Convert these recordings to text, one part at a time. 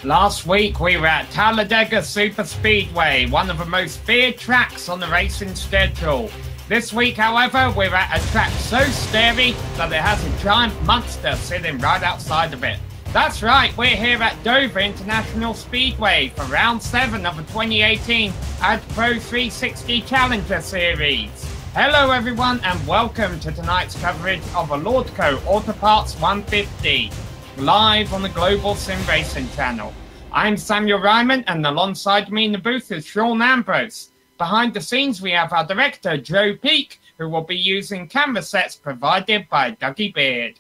Last week we were at Talladega Super Speedway, one of the most feared tracks on the racing schedule. This week, however, we're at a track so scary that it has a giant monster sitting right outside of it. That's right, we're here at Dover International Speedway for round 7 of the 2018 AdPro 360 Challenger Series. Hello everyone and welcome to tonight's coverage of a Lordco Autoparts 150, live on the Global SimRacing Channel. I'm Samuel Ryman and alongside me in the booth is Sean Ambrose. Behind the scenes we have our director Joe Peake, who will be using camera sets provided by Dougie Beard.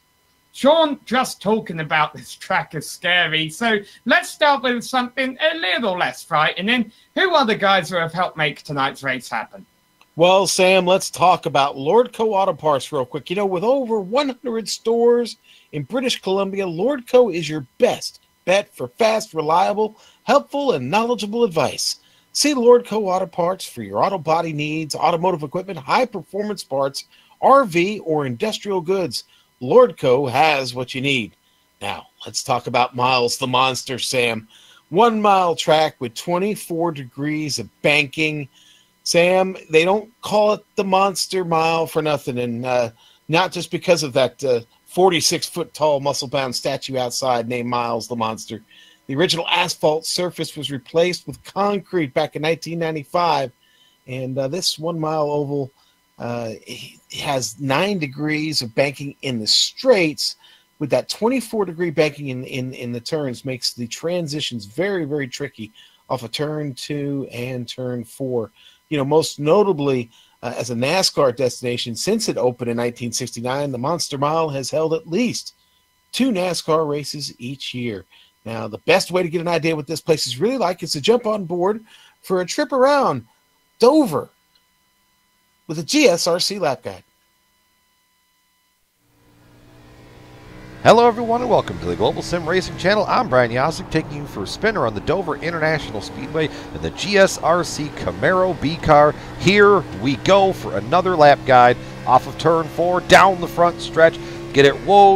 Sean, just talking about this track is scary, so let's start with something a little less frightening. Who are the guys who have helped make tonight's race happen? Well, Sam, let's talk about Lordco Autoparts real quick. You know, with over 100 stores in British Columbia, Lordco is your best bet for fast, reliable, helpful, and knowledgeable advice. See Lordco Autoparts for your auto body needs, automotive equipment, high-performance parts, RV, or industrial goods. Lordco has what you need. Now, let's talk about Miles the Monster, Sam. 1 mile track with 24 degrees of banking. Sam, they don't call it the Monster Mile for nothing, and not just because of that 46-foot-tall, muscle-bound statue outside named Miles the Monster. The original asphalt surface was replaced with concrete back in 1995, and this 1 mile oval has 9 degrees of banking in the straights, with that 24-degree banking in the turns makes the transitions very, very tricky off of turn 2 and turn 4. You know, most notably, as a NASCAR destination, since it opened in 1969, the Monster Mile has held at least 2 NASCAR races each year. Now, the best way to get an idea what this place is really like is to jump on board for a trip around Dover with a GSRC lap guide. Hello everyone and welcome to the Global SimRacing Channel. I'm Brian Yasick, taking you for a spin around the Dover International Speedway in the GSRC Camaro B car. Here we go for another lap guide off of turn 4, down the front stretch. Get it,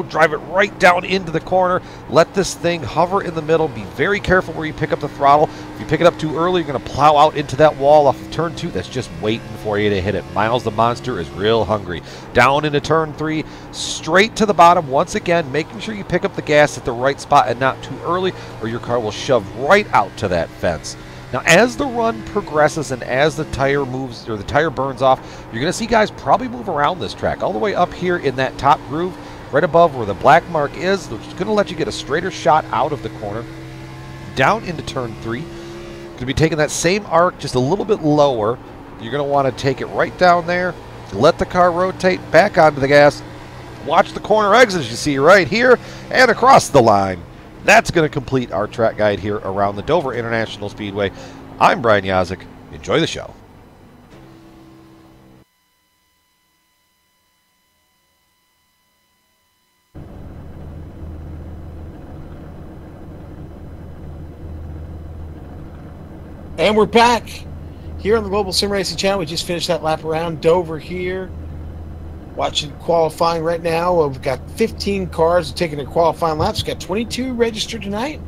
drive it right down into the corner. Let this thing hover in the middle. Be very careful where you pick up the throttle. If you pick it up too early, you're going to plow out into that wall off of turn 2. That's just waiting for you to hit it. Miles the Monster is real hungry. Down into turn 3, straight to the bottom. Once again, making sure you pick up the gas at the right spot and not too early, or your car will shove right out to that fence. Now, as the run progresses and as the tire moves, or the tire burns off, you're going to see guys probably move around this track, all the way up here in that top groove, right above where the black mark is, which is going to let you get a straighter shot out of the corner. Down into turn 3. Going to be taking that same arc just a little bit lower. You're going to want to take it right down there, let the car rotate, back onto the gas, watch the corner exits you see right here, and across the line. That's going to complete our track guide here around the Dover International Speedway. I'm Brian Yasick. Enjoy the show. And we're back here on the Global SimRacing Channel. We just finished that lap around Dover here. Watching qualifying right now. We've got 15 cars taking their qualifying laps. We've got 22 registered tonight.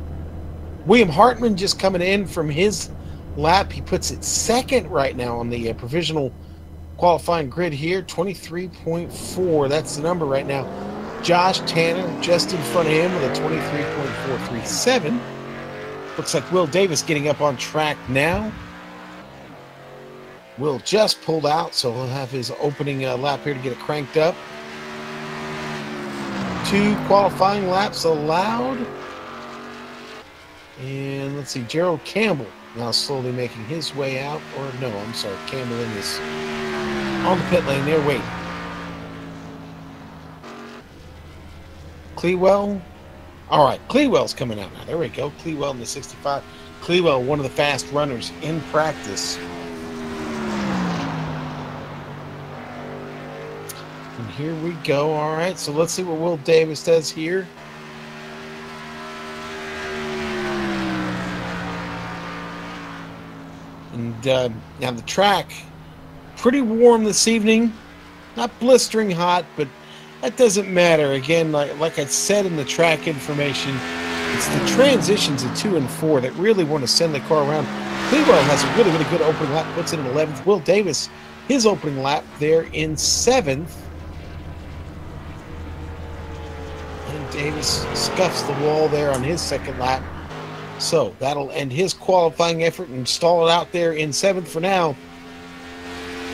William Hartman just coming in from his lap. He puts it second right now on the provisional qualifying grid here. 23.4. That's the number right now. Josh Tanner just in front of him with a 23.437. Looks like Will Davis getting up on track now. Will just pulled out, so he'll have his opening lap here to get it cranked up. 2 qualifying laps allowed. And let's see, Gerald Campbell now slowly making his way out. Or no, I'm sorry, Campbell is on the pit lane there waiting. Clewell. All right, Clewell's coming out now. There we go. Clewell in the 65. Clewell, one of the fast runners in practice. And here we go. All right, so let's see what Will Davis does here. And now the track, pretty warm this evening. Not blistering hot, but that doesn't matter. Again, like I said in the track information, It's the transitions in 2 and 4 that really want to send the car around. Cleveland has a really, really good opening lap, puts it in 11th. Will Davis, his opening lap there in 7th. And Davis scuffs the wall there on his second lap. So that'll end his qualifying effort and stall it out there in 7th for now.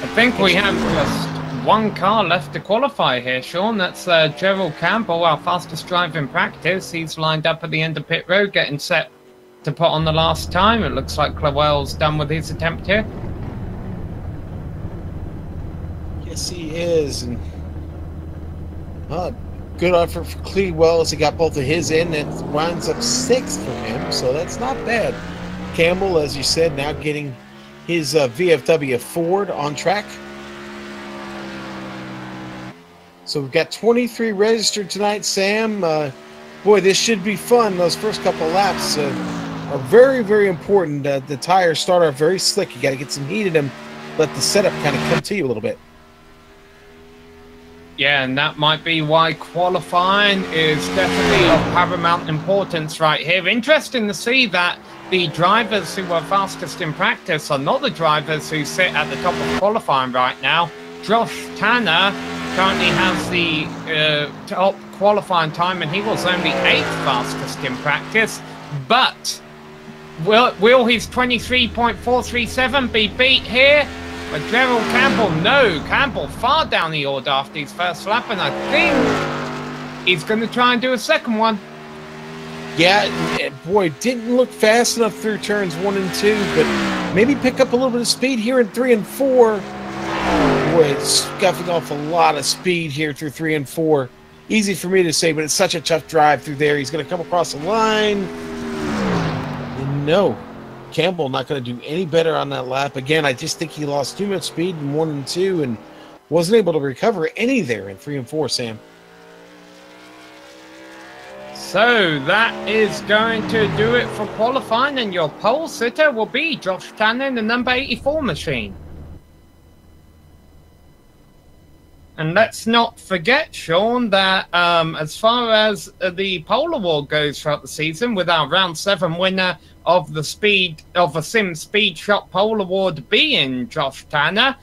I think we have just one car left to qualify here, Sean. That's Gerald Campbell, our fastest driver in practice. He's lined up at the end of pit road, getting set to put on the last time. It looks like Clawell's done with his attempt here. Yes, he is. And good effort for Clewell as he got both of his in. It winds up 6th for him, so that's not bad. Campbell, as you said, now getting his VFW Ford on track. So we've got 23 registered tonight, Sam. Boy, this should be fun. Those first couple laps are very, very important. The tires start off very slick. You got to get some heat in them. Let the setup kind of come to you a little bit. Yeah, and that might be why qualifying is definitely of paramount importance right here. Interesting to see that the drivers who were fastest in practice are not the drivers who sit at the top of qualifying right now. Josh Tanner currently has the top qualifying time, and he was only 8th fastest in practice. But will his 23.437 be beat here? But Gerald Campbell, no. Campbell far down the order after his first lap, and I think he's going to try and do a second one. Yeah, boy, didn't look fast enough through turns 1 and 2, but maybe pick up a little bit of speed here in 3 and 4. Boy, it's scuffing off a lot of speed here through 3 and 4. Easy for me to say, but it's such a tough drive through there. He's going to come across the line. And no, Campbell not going to do any better on that lap. Again, I just think he lost too much speed in 1 and 2 and wasn't able to recover any there in 3 and 4, Sam. So that is going to do it for qualifying, and your pole sitter will be Josh Tanner in the number 84 machine. And let's not forget, Sean, that as far as the pole award goes throughout the season, with our round 7 winner of the Sim Speed Shop pole award being Josh Tanner,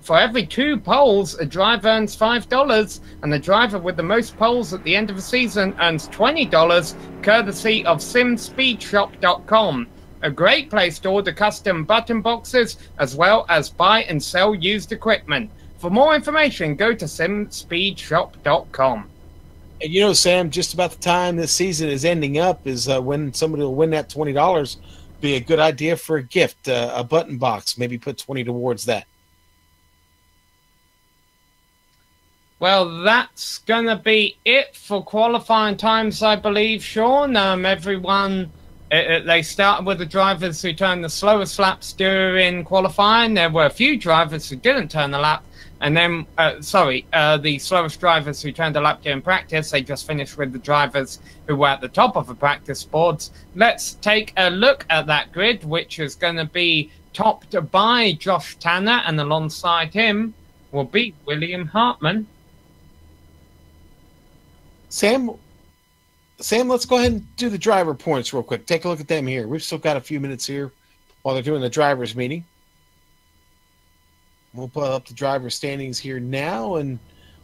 for every 2 poles, a driver earns $5, and the driver with the most poles at the end of the season earns $20, courtesy of simspeedshop.com. A great place to order custom button boxes, as well as buy and sell used equipment. For more information, go to simspeedshop.com. And you know, Sam, just about the time this season is ending up is when somebody will win that $20. Be a good idea for a gift, a button box. Maybe put 20 towards that. Well, that's going to be it for qualifying times, I believe, Sean. Everyone, they started with the drivers who turned the slowest laps during qualifying. There were a few drivers who didn't turn the lap. And then, the slowest drivers who turned a lap during practice, they just finished with the drivers who were at the top of the practice boards. Let's take a look at that grid, which is going to be topped by Josh Tanner, and alongside him will be William Hartman. Sam, let's go ahead and do the driver points real quick. Take a look at them here. We've still got a few minutes here while they're doing the drivers meeting. We'll put up the driver standings here now. And,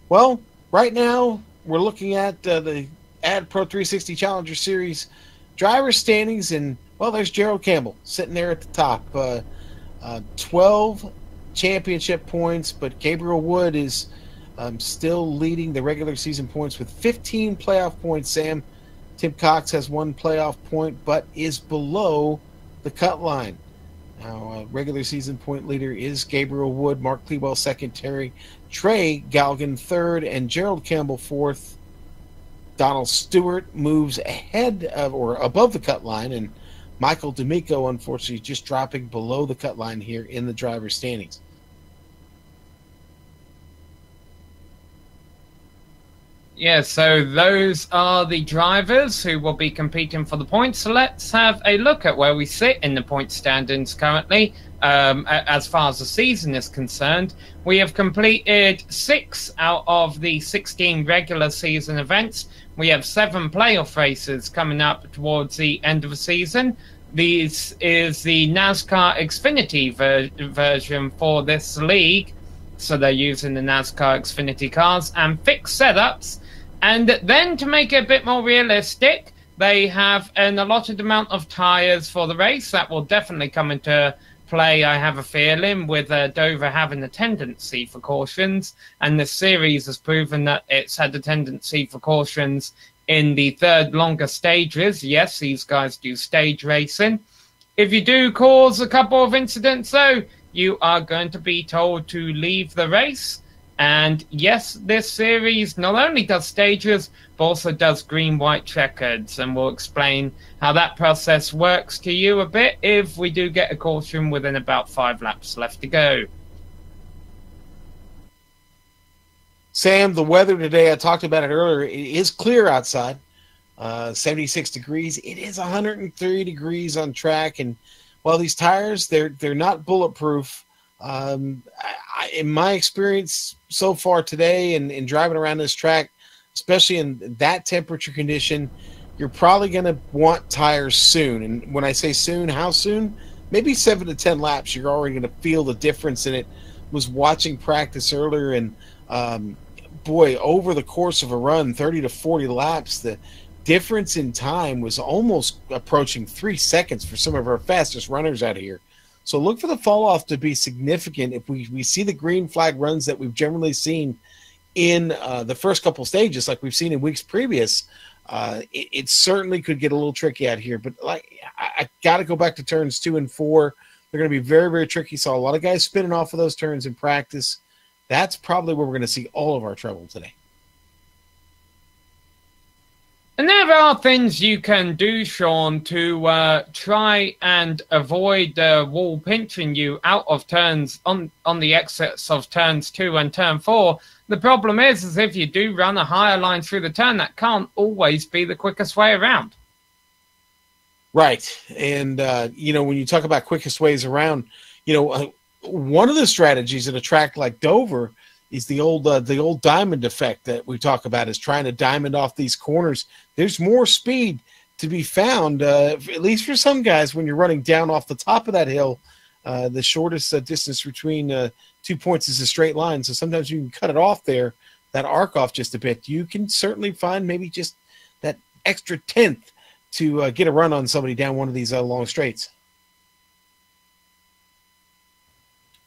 well, right now we're looking at the AdPro 360 Challenger Series driver standings. And, well, there's Gerald Campbell sitting there at the top. 12 championship points, but Gabriel Wood is still leading the regular season points with 15 playoff points, Sam. Tim Cox has 1 playoff point, but is below the cut line. Now, regular season point leader is Gabriel Wood, Mark Clewell second, Trey Galgan third, and Gerald Campbell fourth. Donald Stewart moves ahead of or above the cut line, and Michael D'Amico, unfortunately, just dropping below the cut line here in the driver's standings. Yeah, so those are the drivers who will be competing for the points. So let's have a look at where we sit in the point standings currently. As far as the season is concerned, we have completed 6 out of the 16 regular season events. We have 7 playoff races coming up towards the end of the season. This is the NASCAR XFINITY version for this league. So they're using the NASCAR XFINITY cars and fixed setups. And then to make it a bit more realistic, they have an allotted amount of tyres for the race. That will definitely come into play, I have a feeling, with Dover having a tendency for cautions. And this series has proven that it's had a tendency for cautions in the third longer stages. Yes, these guys do stage racing. If you do cause a couple of incidents, though, you are going to be told to leave the race. And yes, this series not only does stages, but also does green-white checkers. And we'll explain how that process works to you a bit if we do get a caution within about 5 laps left to go. Sam, the weather today, I talked about it earlier, it is clear outside, 76 degrees. It is 103 degrees on track. And while these tires, they're not bulletproof, in my experience so far today and driving around this track, especially in that temperature condition, you're probably going to want tires soon. And when I say soon, how soon? Maybe 7 to 10 laps, you're already going to feel the difference in it. Was watching practice earlier, and boy, over the course of a run, 30 to 40 laps, the difference in time was almost approaching 3 seconds for some of our fastest runners out here. So look for the fall off to be significant. If we see the green flag runs that we've generally seen in the first couple stages, like we've seen in weeks previous, it certainly could get a little tricky out here. But like I got to go back to turns 2 and 4. They're going to be very, very tricky. Saw a lot of guys spinning off of those turns in practice. That's probably where we're going to see all of our trouble today. And there are things you can do, Sean, to try and avoid the wall pinching you out of turns on the exits of turns 2 and turn 4. The problem is if you do run a higher line through the turn, that can't always be the quickest way around. Right. And, when you talk about quickest ways around, one of the strategies at a track like Dover is the old diamond effect that we talk about, is trying to diamond off these corners. There's more speed to be found, at least for some guys, when you're running down off the top of that hill. The shortest distance between 2 points is a straight line, so sometimes you can cut it off there, that arc off just a bit. You can certainly find maybe just that extra tenth to get a run on somebody down one of these long straights.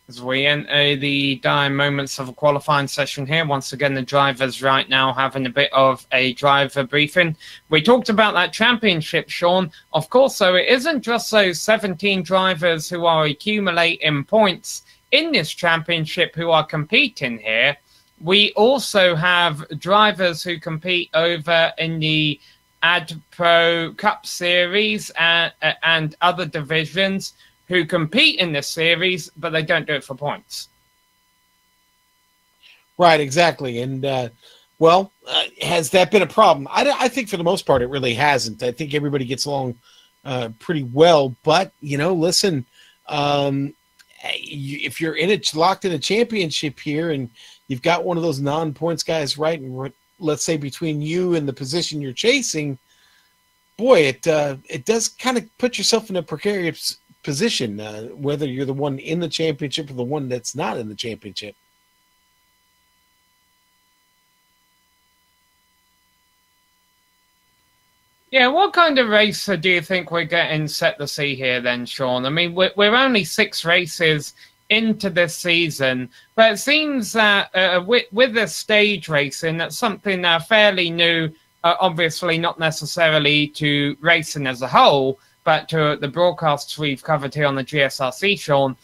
As we enter the dying moments of a qualifying session here, once again, the drivers right now having a bit of a driver briefing. We talked about that championship, Sean. Of course, though, it isn't just those 17 drivers who are accumulating points in this championship who are competing here. We also have drivers who compete over in the AdPro Cup Series and other divisions, who compete in this series, but they don't do it for points. Right, exactly. And, has that been a problem? I think for the most part it really hasn't. I think everybody gets along pretty well. But, listen, if you're locked in a championship here and you've got one of those non-points guys right, and let's say between you and the position you're chasing, boy, it does kind of put yourself in a precarious position, whether you're the one in the championship or the one that's not in the championship. Yeah, what kind of race do you think we're getting set to see here then, Sean? I mean, we're only 6 races into this season, but it seems that with the stage racing, that's something fairly new, obviously not necessarily to racing as a whole, but to the broadcasts we've covered here on the GSRC, Sean.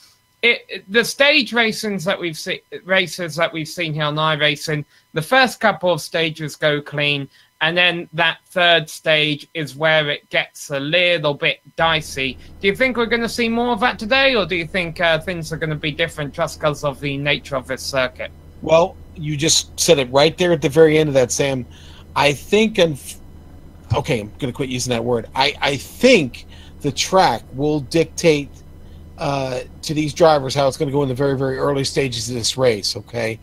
The stage races that we've seen here on iRacing, the first couple of stages go clean, and then that third stage is where it gets a little bit dicey. Do you think we're going to see more of that today, or do you think things are going to be different just because of the nature of this circuit? Well, you just said it right there at the very end of that, Sam. I think, okay, I'm going to quit using that word. I think the track will dictate to these drivers how it's going to go in the very, very early stages of this race, okay?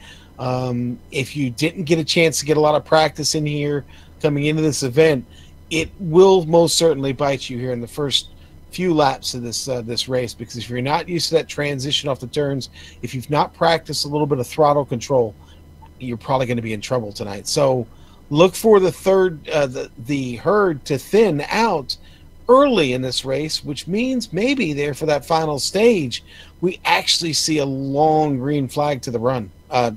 If you didn't get a chance to get a lot of practice in here coming into this event, it will most certainly bite you here in the first few laps of this race, because if you're not used to that transition off the turns, if you've not practiced a little bit of throttle control, you're probably going to be in trouble tonight. So look for the herd to thin out early in this race, which means maybe there for that final stage, we actually see a long green flag to the run, a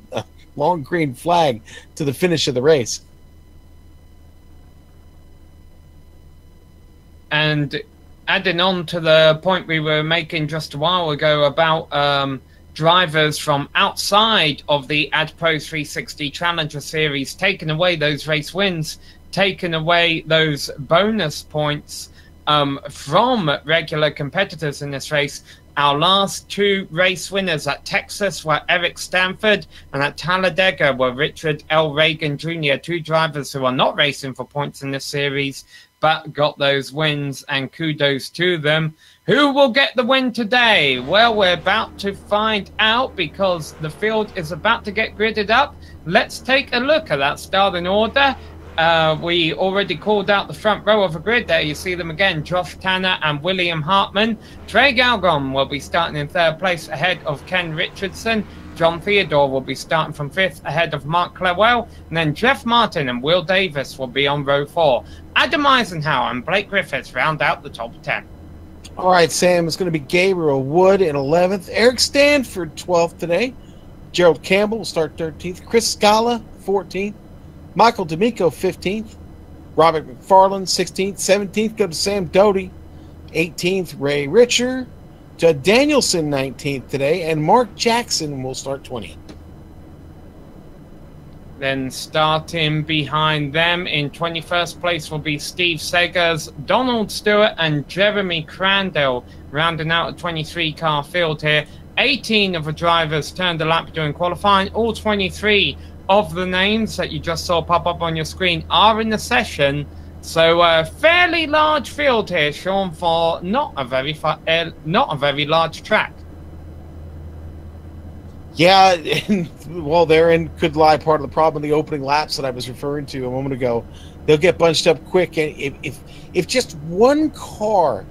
long green flag to the finish of the race. And adding on to the point we were making just a while ago about drivers from outside of the AdPro 360 Challenger Series taking away those race wins, taking away those bonus points from regular competitors in this race. Our last two race winners at Texas were Eric Stanford, and at Talladega were Richard L. Reagan Jr., two drivers who are not racing for points in this series, but got those wins, and kudos to them. Who will get the win today? Well, we're about to find out, because the field is about to get gridded up. Let's take a look at that starting order. We already called out the front row of the grid there. You see them again, Josh Tanner and William Hartman. Trey Galgon will be starting in third place ahead of Ken Richardson. John Theodore will be starting from fifth ahead of Mark Clewell. And then Jeff Martin and Will Davis will be on row 4. Adam Eisenhower and Blake Griffiths round out the top 10. All right, Sam, it's going to be Gabriel Wood in 11th. Eric Stanford, 12th today. Gerald Campbell will start 13th. Chris Scala, 14th. Michael D'Amico, 15th. Robert McFarland, 16th. 17th go to Sam Doty. 18th, Ray Richer. Judd Danielson, 19th today. And Mark Jackson will start 20th. Then starting behind them in 21st place will be Steve Segers, Donald Stewart and Jeremy Crandell, rounding out a 23-car field here. 18 of the drivers turned a lap during qualifying. All 23 of the names that you just saw pop up on your screen are in the session. So a fairly large field here, Sean, for not a very large track. Yeah, well, therein could lie part of the problem in the opening laps that I was referring to a moment ago. They'll get bunched up quick, and if just one car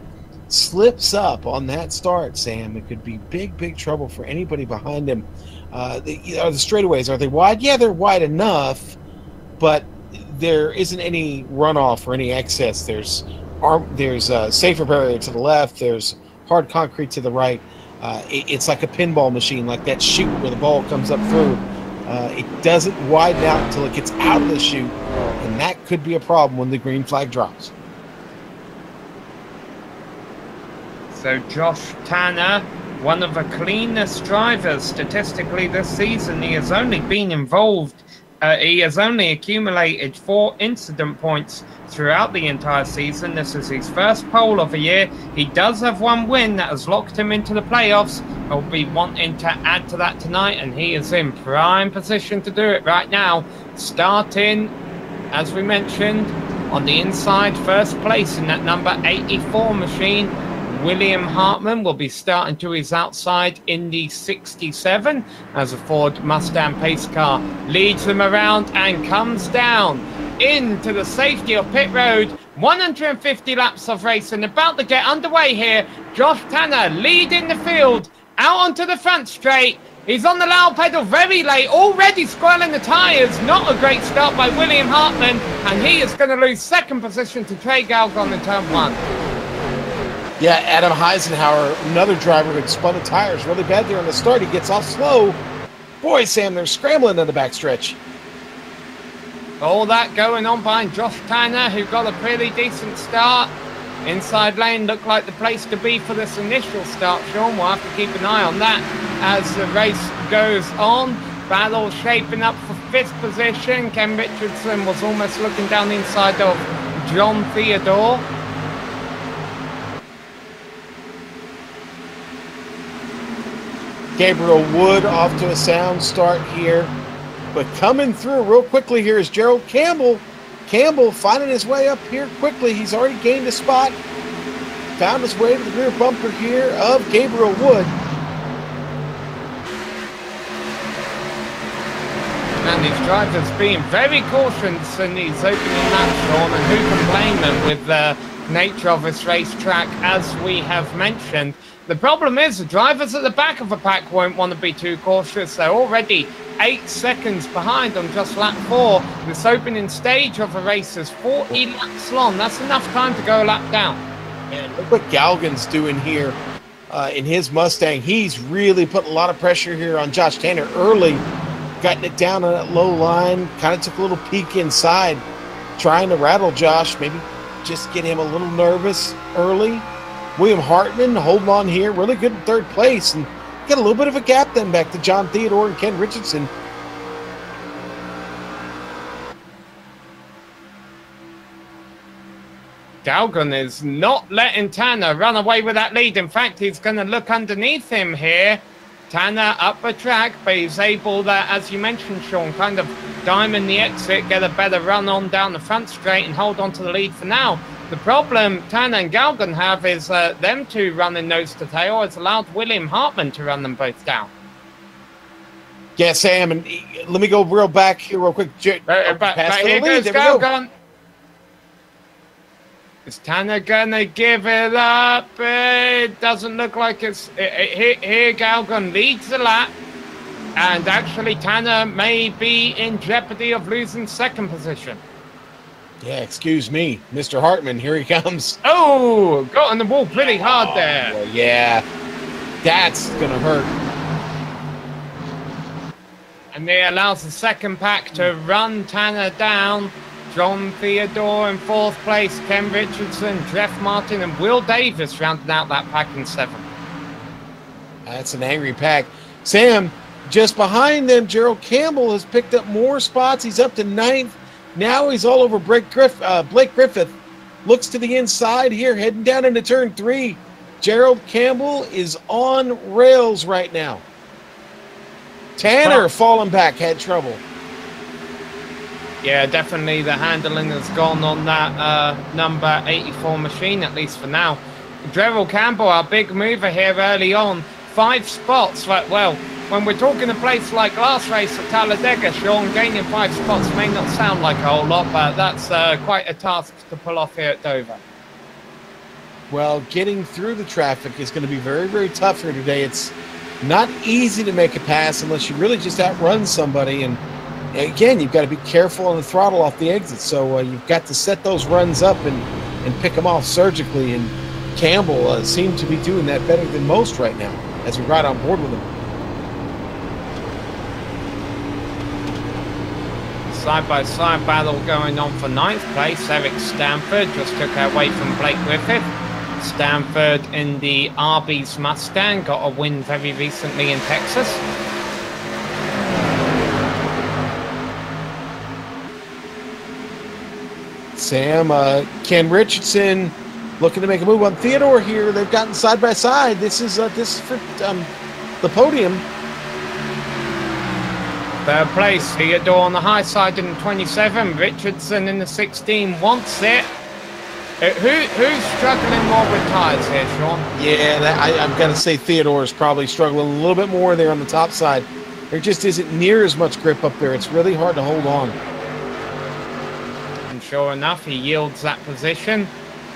slips up on that start, Sam, it could be big trouble for anybody behind them. The straightaways, are they wide? Yeah, they're wide enough, but there isn't any runoff or any excess. There's a safer barrier to the left. There's hard concrete to the right. It's like a pinball machine, like that chute where the ball comes up through. It doesn't widen out until it gets out of the chute, and that could be a problem when the green flag drops. So Josh Tanner, one of the cleanest drivers statistically this season. He has only been involved. He has only accumulated 4 incident points throughout the entire season. This is his first pole of the year. He does have one win that has locked him into the playoffs. He'll be wanting to add to that tonight, and he is in prime position to do it right now. Starting, as we mentioned, on the inside, first place in that number 84 machine. William Hartman will be starting to his outside in the 67 as a Ford Mustang pace car leads them around and comes down into the safety of pit road. 150 laps of racing about to get underway here. Josh Tanner leading the field out onto the front straight. He's on the loud pedal very late, already squirreling the tyres. Not a great start by William Hartman, and he is going to lose second position to Trey Galgon in turn 1. Yeah, Adam Eisenhower, another driver who had spun the tires really bad there on the start. He gets off slow. Boy, Sam, they're scrambling in the backstretch. All that going on behind Josh Tanner, who got a pretty decent start. Inside lane looked like the place to be for this initial start, Sean. We'll have to keep an eye on that as the race goes on. Battle shaping up for 5th position. Ken Richardson was almost looking down the inside of John Theodore. Gabriel Wood off to a sound start here. But coming through real quickly here is Gerald Campbell. Campbell finding his way up here quickly. He's already gained a spot. Found his way to the rear bumper here of Gabriel Wood. And these drivers being very cautious in these opening laps, Sean, and who can blame them with the nature of this racetrack, as we have mentioned. The problem is the drivers at the back of the pack won't want to be too cautious. They're already 8 seconds behind on just lap 4. This opening stage of the race is 40 laps long. That's enough time to go a lap down. And look what Galgan's doing here in his Mustang. He's really put a lot of pressure here on Josh Tanner early. Gotten it down on that low line, kind of took a little peek inside, trying to rattle Josh, maybe just get him a little nervous early. William Hartman holding on here, really good in third place, and got a little bit of a gap then back to John Theodore and Ken Richardson. Galgan is not letting Tanner run away with that lead. In fact, he's going to look underneath him here. Tanner up the track, but he's able to, as you mentioned, Sean, kind of diamond the exit, get a better run on down the front straight and hold on to the lead for now. The problem Tanner and Galgan have is them two running nose to tail has allowed William Hartman to run them both down. Yeah, Sam, and let me go real back here real quick. But here goes Galgan. Is Tanner gonna give it up? It doesn't look like it's... Here Galgan leads the lap. And actually Tanner may be in jeopardy of losing second position. Yeah, excuse me. Mr. Hartman, here he comes. Oh, got on the wall pretty hard there. Well, yeah, that's going to hurt. And he allows the second pack to run Tanner down. John Theodore in fourth place, Ken Richardson, Jeff Martin, and Will Davis rounding out that pack in seventh. That's an angry pack. Sam, just behind them, Gerald Campbell has picked up more spots. He's up to ninth. Now he's all over Blake Griffith. Looks to the inside here, heading down into turn 3. Gerald Campbell is on rails right now. Tanner falling back, had trouble. Yeah, definitely the handling has gone on that number 84 machine, at least for now. Gerald Campbell, our big mover here early on. 5 spots, but, well, when we're talking a place like last race at Talladega, Sean, gaining 5 spots may not sound like a whole lot, but that's quite a task to pull off here at Dover. Well, getting through the traffic is going to be very, very tough here today. It's not easy to make a pass unless you really just outrun somebody. And again, you've got to be careful on the throttle off the exit. So you've got to set those runs up and pick them off surgically. And Campbell seemed to be doing that better than most right now as we ride on board with him. Side-by-side battle going on for 9th place. Eric Stanford just took away from Blake Griffith. Stanford in the Arby's Mustang got a win very recently in Texas. Sam, Ken Richardson looking to make a move on Theodore here. They've gotten side by side. This is for the podium. Third place, Theodore on the high side in the 27. Richardson in the 16 wants it. Who's struggling more with tires here, Sean? Yeah, I've got to say Theodore is probably struggling a little bit more there on the top side. There just isn't near as much grip up there. It's really hard to hold on. And sure enough, he yields that position.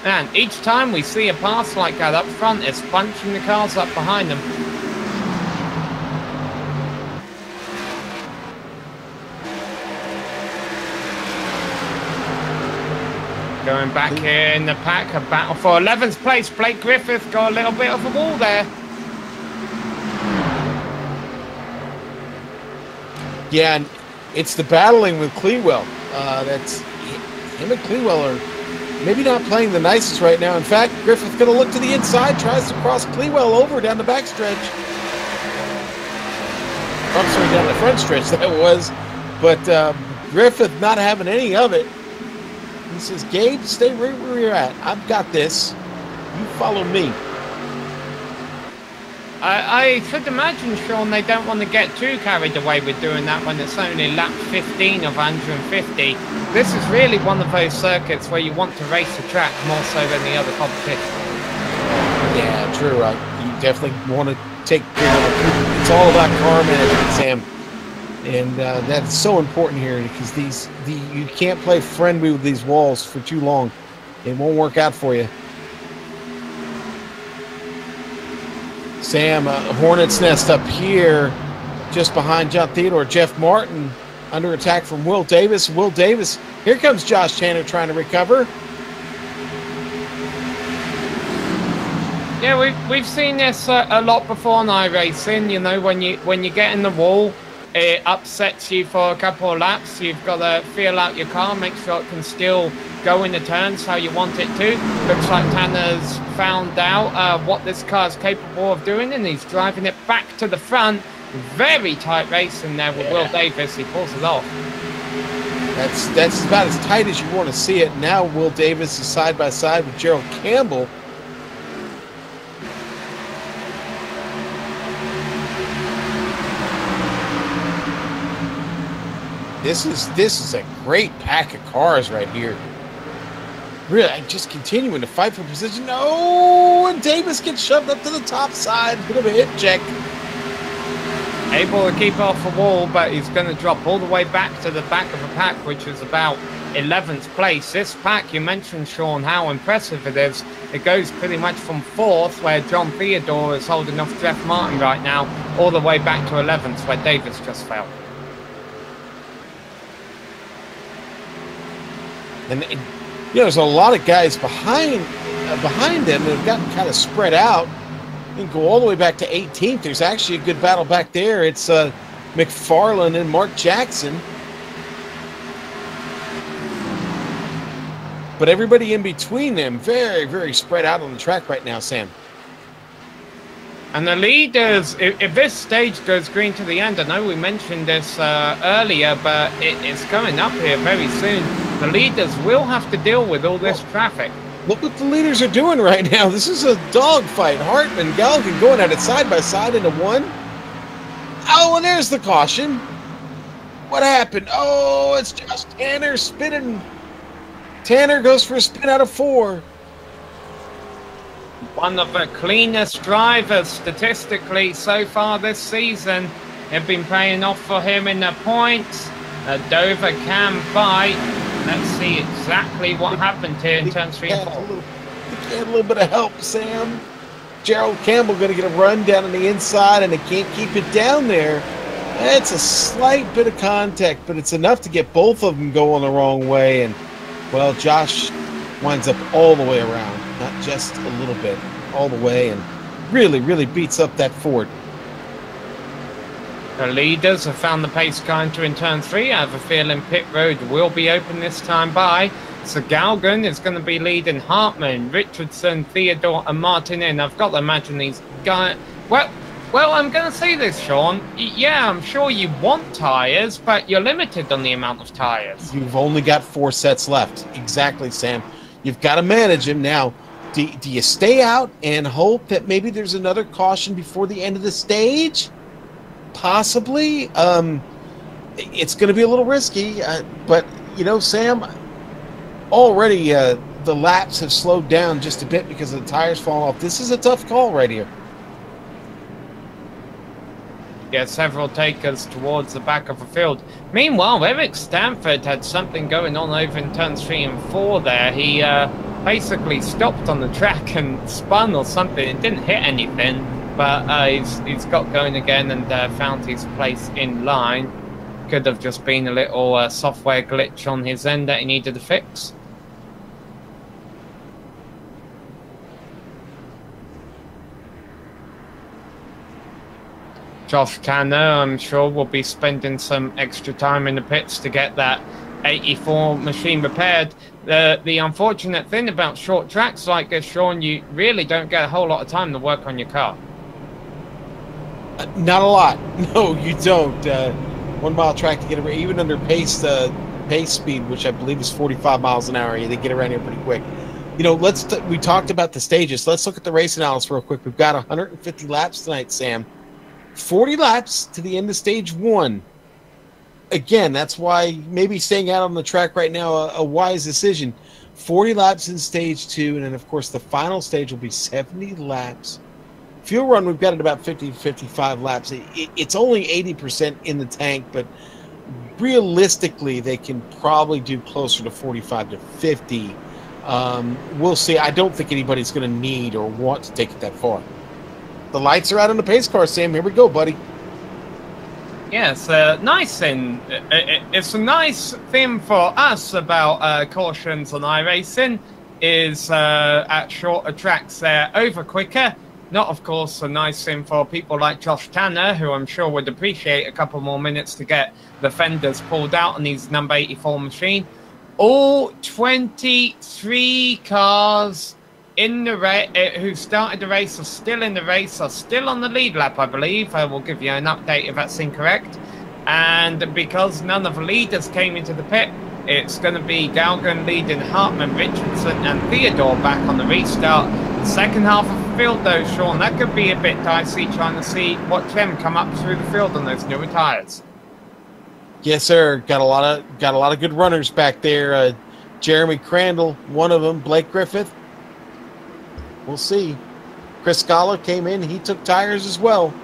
And each time we see a pass like that up front, it's bunching the cars up behind them. Going back here in the pack, a battle for 11th place. Blake Griffith got a little bit of a wall there. Yeah, and it's the battling with Cleewell. That's him and Cleewell are maybe not playing the nicest right now. In fact, Griffith going to look to the inside, tries to cross Cleewell over down the backstretch. I'm sorry, down the front stretch that was. But Griffith not having any of it. He says, Gabe, stay right where you're at. I've got this. You follow me. I should imagine, Sean, they don't want to get too carried away with doing that when it's only lap 15 of 150. This is really one of those circuits where you want to race the track more so than the other competition. Yeah, true. You definitely want to take care of it. It's all about car management, Sam. And that's so important here because you can't play friendly with these walls for too long. It won't work out for you. Sam, Hornet's Nest up here, just behind John Theodore. Jeff Martin under attack from Will Davis. Will Davis, here comes Josh Tanner trying to recover. Yeah, we've seen this a lot before on iRacing. You know, when you get in the wall, it upsets you for a couple of laps. You've got to feel out your car, make sure it can still go in the turns how you want it to. Looks like Tanner's found out what this car is capable of doing, and he's driving it back to the front. Very tight race in there with Will Davis. He pulls it off. That's about as tight as you want to see it. Now Will Davis is side by side with Gerald Campbell. This is a great pack of cars right here. Really, just continuing to fight for position. No, and Davis gets shoved up to the top side. Bit of a hit check. Able to keep off the wall, but he's going to drop all the way back to the back of the pack, which is about 11th place. This pack, you mentioned, Sean, how impressive it is. It goes pretty much from 4th, where John Theodore is holding off Jeff Martin right now, all the way back to 11th, where Davis just fell. And there's a lot of guys behind them that have gotten kind of spread out and go all the way back to 18th. There's actually a good battle back there. It's McFarlane and Mark Jackson. But everybody in between them, very, very spread out on the track right now, Sam. And the leaders, if this stage goes green to the end, I know we mentioned this earlier, but it's coming up here very soon. The leaders will have to deal with all this traffic. Look what the leaders are doing right now. This is a dogfight. Hartman, Galligan going at it side by side into one. Oh, and there's the caution. What happened? Oh, it's Josh Tanner spinning. Tanner goes for a spin out of 4. One of the cleanest drivers statistically so far this season. Have been paying off for him in the points. Dover can fight. Let's see exactly what happened here in turns 3 and 4. He had a little bit of help, Sam. Gerald Campbell going to get a run down on the inside, and they can't keep it down there. It's a slight bit of contact, but it's enough to get both of them going the wrong way. And, well, Josh winds up all the way around, not just a little bit, all the way, and really, really beats up that Ford. The leaders have found the pace car in turn 3. I have a feeling pit road will be open this time by. So Galgan is going to be leading Hartman, Richardson, Theodore and Martin in. I've got to imagine these guys... Well, I'm going to say this, Sean. Yeah, I'm sure you want tyres, but you're limited on the amount of tyres. You've only got 4 sets left. Exactly, Sam. You've got to manage them. Now, do you stay out and hope that maybe there's another caution before the end of the stage? Possibly. It's going to be a little risky, but, Sam, already the laps have slowed down just a bit because of the tires falling off. This is a tough call right here. Yeah, several takers towards the back of the field. Meanwhile, Eric Stanford had something going on over in turns 3 and 4 there. He basically stopped on the track and spun or something. It didn't hit anything, but he's got going again and found his place in line. Could have just been a little software glitch on his end that he needed to fix. Josh Tanner, I'm sure, will be spending some extra time in the pits to get that 84 machine repaired. The unfortunate thing about short tracks like this, Sean, you really don't get a whole lot of time to work on your car. Not a lot. No, you don't. 1 mile track to get around, even under pace speed, which I believe is 45 miles an hour. They get around here pretty quick. You know, we talked about the stages. Let's look at the race analysis real quick. We've got 150 laps tonight, Sam. 40 laps to the end of stage 1. Again, that's why maybe staying out on the track right now a wise decision. 40 laps in stage 2, and then of course the final stage will be 70 laps. Fuel run, we've got it about 50 to 55 laps. It's only 80% in the tank, but realistically they can probably do closer to 45 to 50. We'll see. I don't think anybody's going to need or want to take it that far. The lights are out on the pace car, Sam. Here we go, buddy. Yeah, it's a nice thing. It's a nice thing for us about cautions on iRacing is at shorter tracks they're over quicker. Not, of course, a nice thing for people like Josh Tanner, who I'm sure would appreciate a couple more minutes to get the fenders pulled out on his number 84 machine. All 23 cars in the race who started the race are still in the race, are still on the lead lap, I believe. I will give you an update if that's incorrect. And because none of the leaders came into the pit, it's going to be Galgan leading Hartman, Richardson, and Theodore back on the restart. The second half of the field, though, Sean, that could be a bit dicey, trying to see what them come up through the field on those newer tires. Yes, sir. Got a lot of good runners back there. Jeremy Crandall, one of them. Blake Griffith. We'll see. Chris Scala came in. He took tires as well.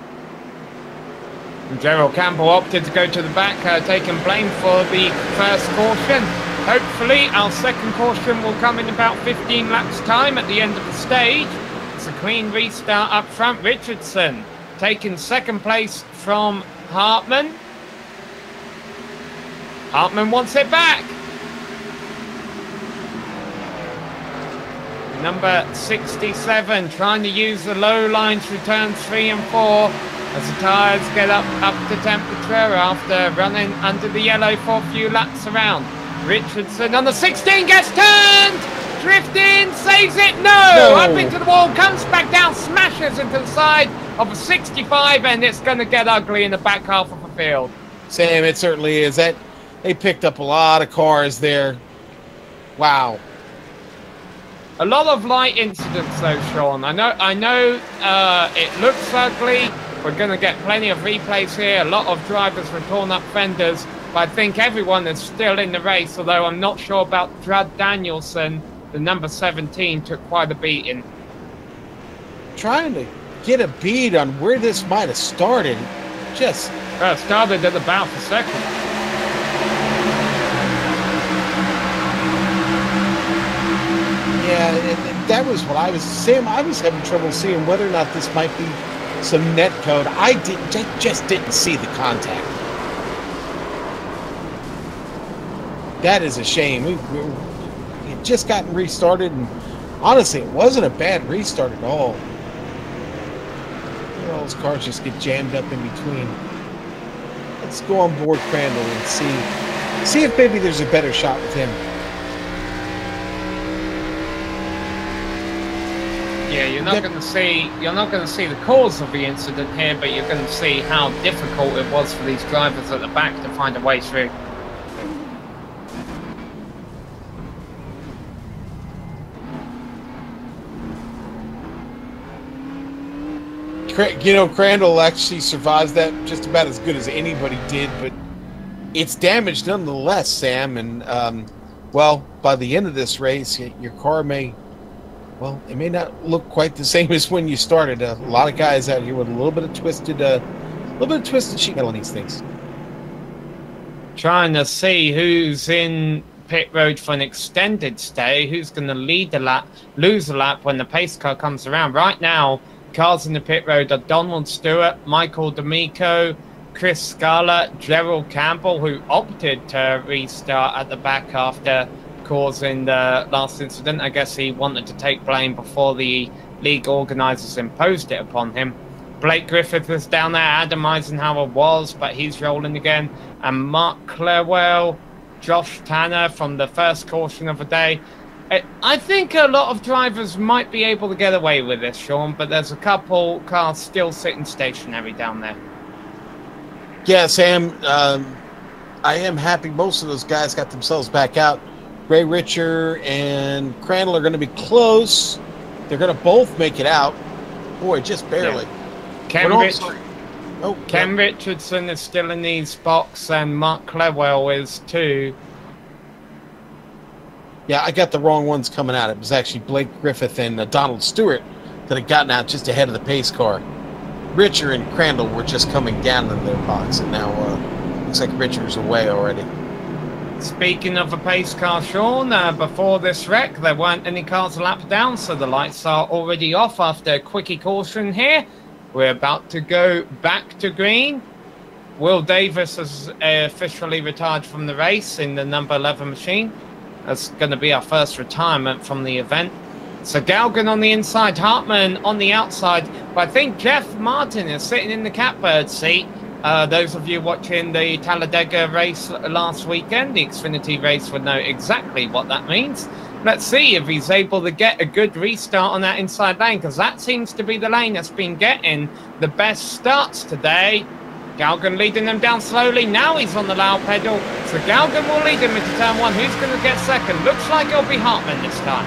And Gerald Campbell opted to go to the back, taking blame for the first caution. Hopefully, our second caution will come in about 15 laps' time at the end of the stage. It's a clean restart up front. Richardson taking second place from Hartman. Hartman wants it back. Number 67 trying to use the low lines through turns 3 and 4 as the tyres get up to temperature after running under the yellow for a few laps around. Richardson on the 16 gets turned, drifting, saves it, no! Up into the wall, comes back down, smashes into the side of a 65, and it's going to get ugly in the back half of the field. Sam, it certainly is. That they picked up a lot of cars there. Wow. A lot of light incidents, though, Sean. I know it looks ugly. We're going to get plenty of replays here. A lot of drivers with torn up fenders. But I think everyone is still in the race, although I'm not sure about Drad Danielson. The number 17 took quite a beating. Trying to get a bead on where this might have started. Just started at about a second. Yeah, that was what I was saying. I was having trouble seeing whether or not this might be some net code. I just didn't see the contact. That is a shame. We had just gotten restarted, and honestly, it wasn't a bad restart at all. You know, those cars just get jammed up in between. Let's go on board Crandall and see if maybe there's a better shot with him. Yeah, you're not going to see the cause of the incident here, but you're going to see how difficult it was for these drivers at the back to find a way through. You know, Crandall actually survives that just about as good as anybody did, but it's damaged nonetheless, Sam. And, well, by the end of this race, your car may not look quite the same as when you started. A lot of guys out here with a little bit of twisted sheet metal on these things. Trying to see who's in pit road for an extended stay, who's going to lose a lap when the pace car comes around. Right now, cars in the pit road are Donald Stewart, Michael D'Amico, Chris Scala, Gerald Campbell, who opted to restart at the back after causing the last incident. I guess he wanted to take blame before the league organisers imposed it upon him. Blake Griffith was down there, Adam Eisenhower was, but he's rolling again. And Mark Clerwell, Josh Tanner from the first caution of the day. I think a lot of drivers might be able to get away with this, Sean, but there's a couple cars still sitting stationary down there. Yeah, Sam, I am happy most of those guys got themselves back out. Ray Richer and Crandall are going to be close. They're going to both make it out. Boy, just barely. Yeah. Ken Richardson is still in these box, and Mark Clewell is too. Yeah, I got the wrong ones coming out. It was actually Blake Griffith and Donald Stewart that had gotten out just ahead of the pace car. Richer and Crandall were just coming down in their box, and now looks like Richer's away already. Speaking of a pace car, Sean, before this wreck, there weren't any cars lapped down, so the lights are already off after a quickie caution here. We're about to go back to green. Will Davis has officially retired from the race in the number 11 machine. That's going to be our first retirement from the event. So Galgan on the inside, Hartman on the outside. But I think Jeff Martin is sitting in the catbird seat. Those of you watching the Talladega race last weekend, the Xfinity race, would know exactly what that means. Let's see if he's able to get a good restart on that inside lane, because that seems to be the lane that's been getting the best starts today. Galgan leading them down slowly. Now he's on the loud pedal. So Galgan will lead him into turn one. Who's going to get second? Looks like it'll be Hartman this time.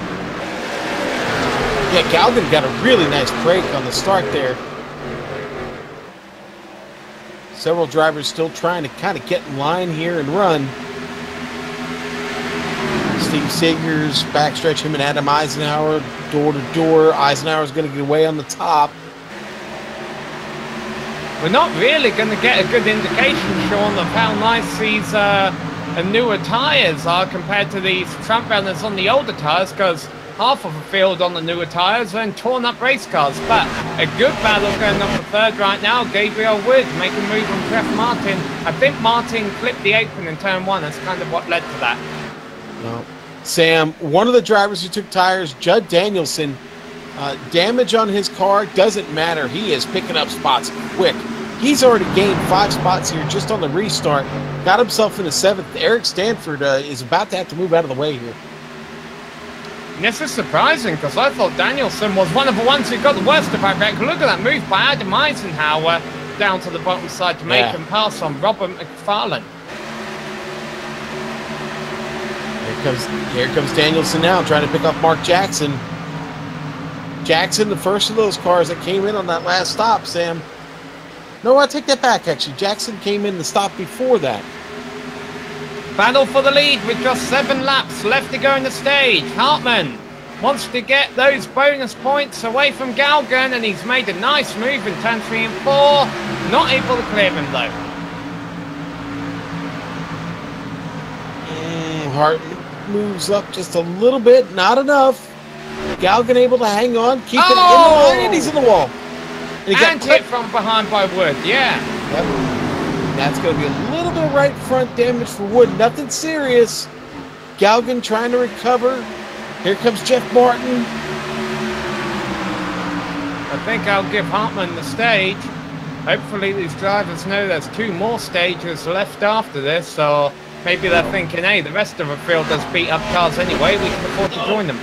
Yeah, Galgan got a really nice break on the start there. Several drivers still trying to kind of get in line here and run. Steve Seegers, backstretch him and Adam Eisenhower, door to door. Eisenhower's going to get away on the top. We're not really going to get a good indication, Sean, of how nice these newer tyres are compared to these front runners on the older tyres, because half of the field on the newer tyres are in torn up race cars. But a good battle going on for third right now. Gabriel Wood making a move on Jeff Martin. I think Martin clipped the apron in turn one. That's kind of what led to that. No. Sam, one of the drivers who took tires, Judd Danielson, damage on his car doesn't matter. He is picking up spots quick. He's already gained 5 spots here just on the restart. Got himself in the 7th. Eric Stanford is about to have to move out of the way here. This is surprising, because I thought Danielson was one of the ones who got the worst of that wreck. Look at that move by Adam Eisenhower down to the bottom side to make him pass on Robert McFarlane. Here comes Danielson now, trying to pick up Mark Jackson. Jackson, the first of those cars that came in on that last stop, Sam. No, I take that back, actually. Jackson came in the stop before that. Battle for the lead with just 7 laps left to go in the stage. Hartman wants to get those bonus points away from Galgan, and he's made a nice move in turn 3 and 4. Not able to clear him, though. Hartman moves up just a little bit, not enough. Galgan able to hang on, keep it in the line, and he's in the wall. And hit from behind by Wood, yeah. Yep. That's going to be a little bit of right front damage for Wood. Nothing serious. Galgan trying to recover. Here comes Jeff Martin. I think I'll give Hartman the stage. Hopefully these drivers know there's 2 more stages left after this, so maybe they're thinking, hey, the rest of the field does beat up cars anyway. We can afford to join them.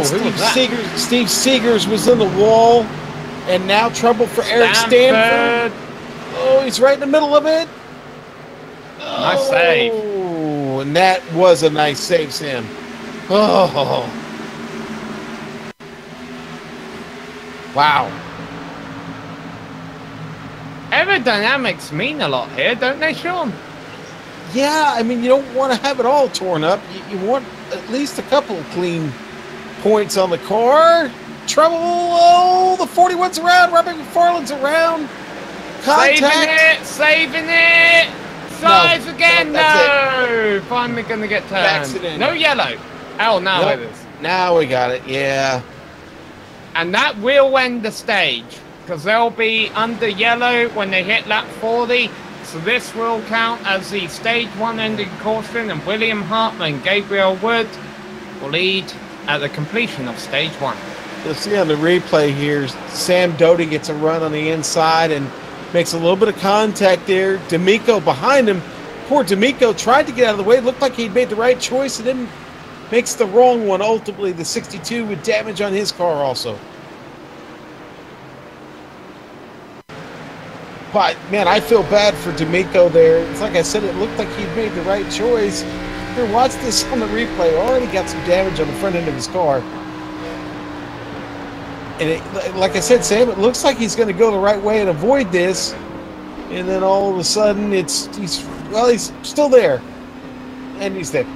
Steve Seegers was in the wall, and now trouble for Eric Stanford. Oh, he's right in the middle of it. Nice save. Oh, and that was a nice save, Sam. Oh. Wow. Aerodynamics mean a lot here, don't they, Sean? Yeah, I mean, you don't want to have it all torn up. You want at least a couple of clean points on the car. Trouble. Oh, the 41's around. Robert McFarlane's around. Contact. Saving it. Size again. No. Finally going to get turned. Accident. No yellow. Oh, now it is. Now we got it. Yeah. And that will end the stage, because they'll be under yellow when they hit lap 40. So this will count as the stage 1 ending caution, and William Hartman, Gabriel Wood will lead at the completion of stage 1. You'll see on the replay here, Sam Doty gets a run on the inside and makes a little bit of contact there. D'Amico behind him. Poor D'Amico tried to get out of the way. It looked like he'd made the right choice, and then makes the wrong one. Ultimately, the 62 with damage on his car also. But, man, I feel bad for D'Amico there. It's like I said, it looked like he'd made the right choice. here, watch this on the replay. Already got some damage on the front end of his car. And like I said, Sam, it looks like he's going to go the right way and avoid this. And then all of a sudden, he's still there. And he's there.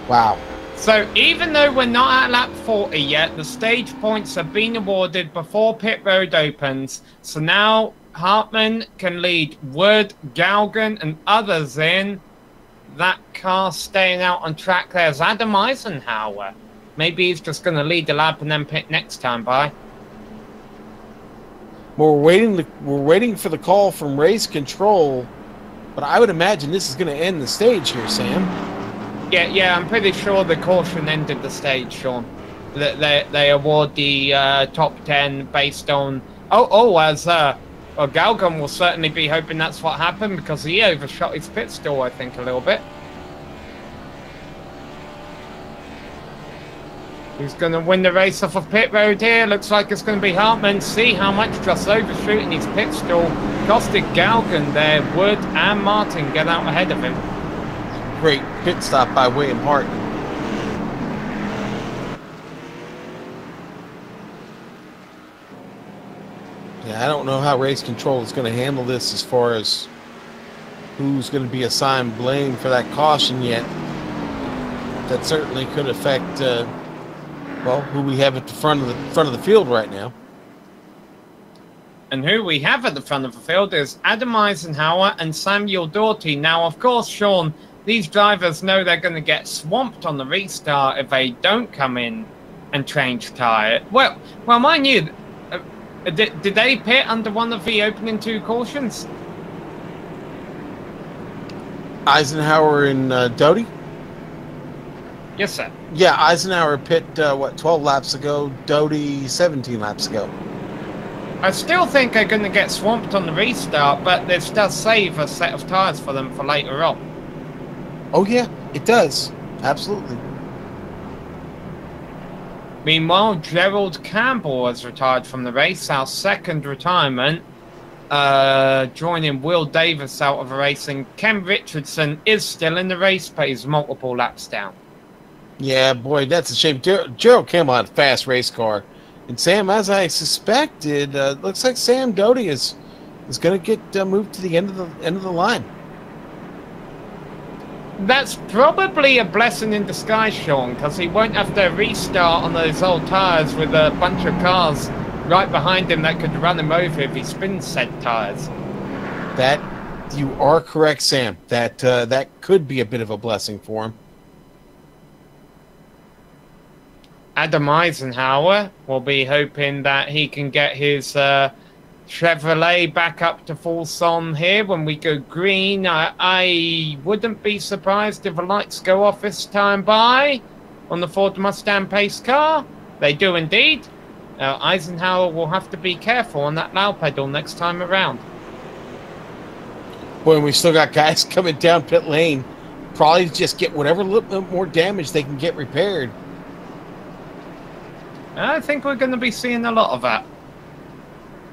Wow. So even though we're not at lap 40 yet, the stage points have been awarded before pit road opens. So now Hartman can lead Wood, Galgan, and others in. That car staying out on track. There's Adam Eisenhower. Maybe he's just going to lead the lap and then pit next time by. Well, we're waiting for the call from race control, but I would imagine this is going to end the stage here, Sam. Yeah, I'm pretty sure the caution ended the stage, Sean. They award the top 10 based on... Galgan will certainly be hoping that's what happened because he overshot his pit stall, I think, a little bit. Who's going to win the race off of pit road here? Looks like it's going to be Hartman. See how much just overshooting his pit stall costed Galgan there. Wood and Martin get out ahead of him. Great pit stop by William Hart. Yeah, I don't know how race control is going to handle this as far as who's going to be assigned blame for that caution yet. That certainly could affect, who we have at the front of the field right now. And who we have at the front of the field is Adam Eisenhower and Samuel Doughty. Now, of course, Sean, these drivers know they're going to get swamped on the restart if they don't come in and change tyre. Well, mind you, did they pit under one of the opening two cautions? Eisenhower and Doughty? Yes, sir. Yeah, Eisenhower pit, 12 laps ago, Doughty 17 laps ago. I still think they're going to get swamped on the restart, but this does save a set of tyres for them for later on. Oh, yeah, it does. Absolutely. Meanwhile, Gerald Campbell has retired from the race, our second retirement, joining Will Davis out of the race, and Ken Richardson is still in the race, but he's multiple laps down. Yeah, boy, that's a shame. Gerald Campbell had a fast race car. And Sam, as I suspected, looks like Sam Doughty is going to get moved to the end of the line. That's probably a blessing in disguise, Sean, because he won't have to restart on those old tyres with a bunch of cars right behind him that could run him over if he spins said tyres. That, you are correct, Sam. That could be a bit of a blessing for him. Adam Eisenhower will be hoping that he can get his Chevrolet back up to full son here when we go green. I wouldn't be surprised if the lights go off this time by on the Ford Mustang pace car. They do indeed. Eisenhower will have to be careful on that loud pedal next time around. Boy, and we still got guys coming down pit lane. Probably just get whatever little bit more damage they can get repaired. I think we're going to be seeing a lot of that.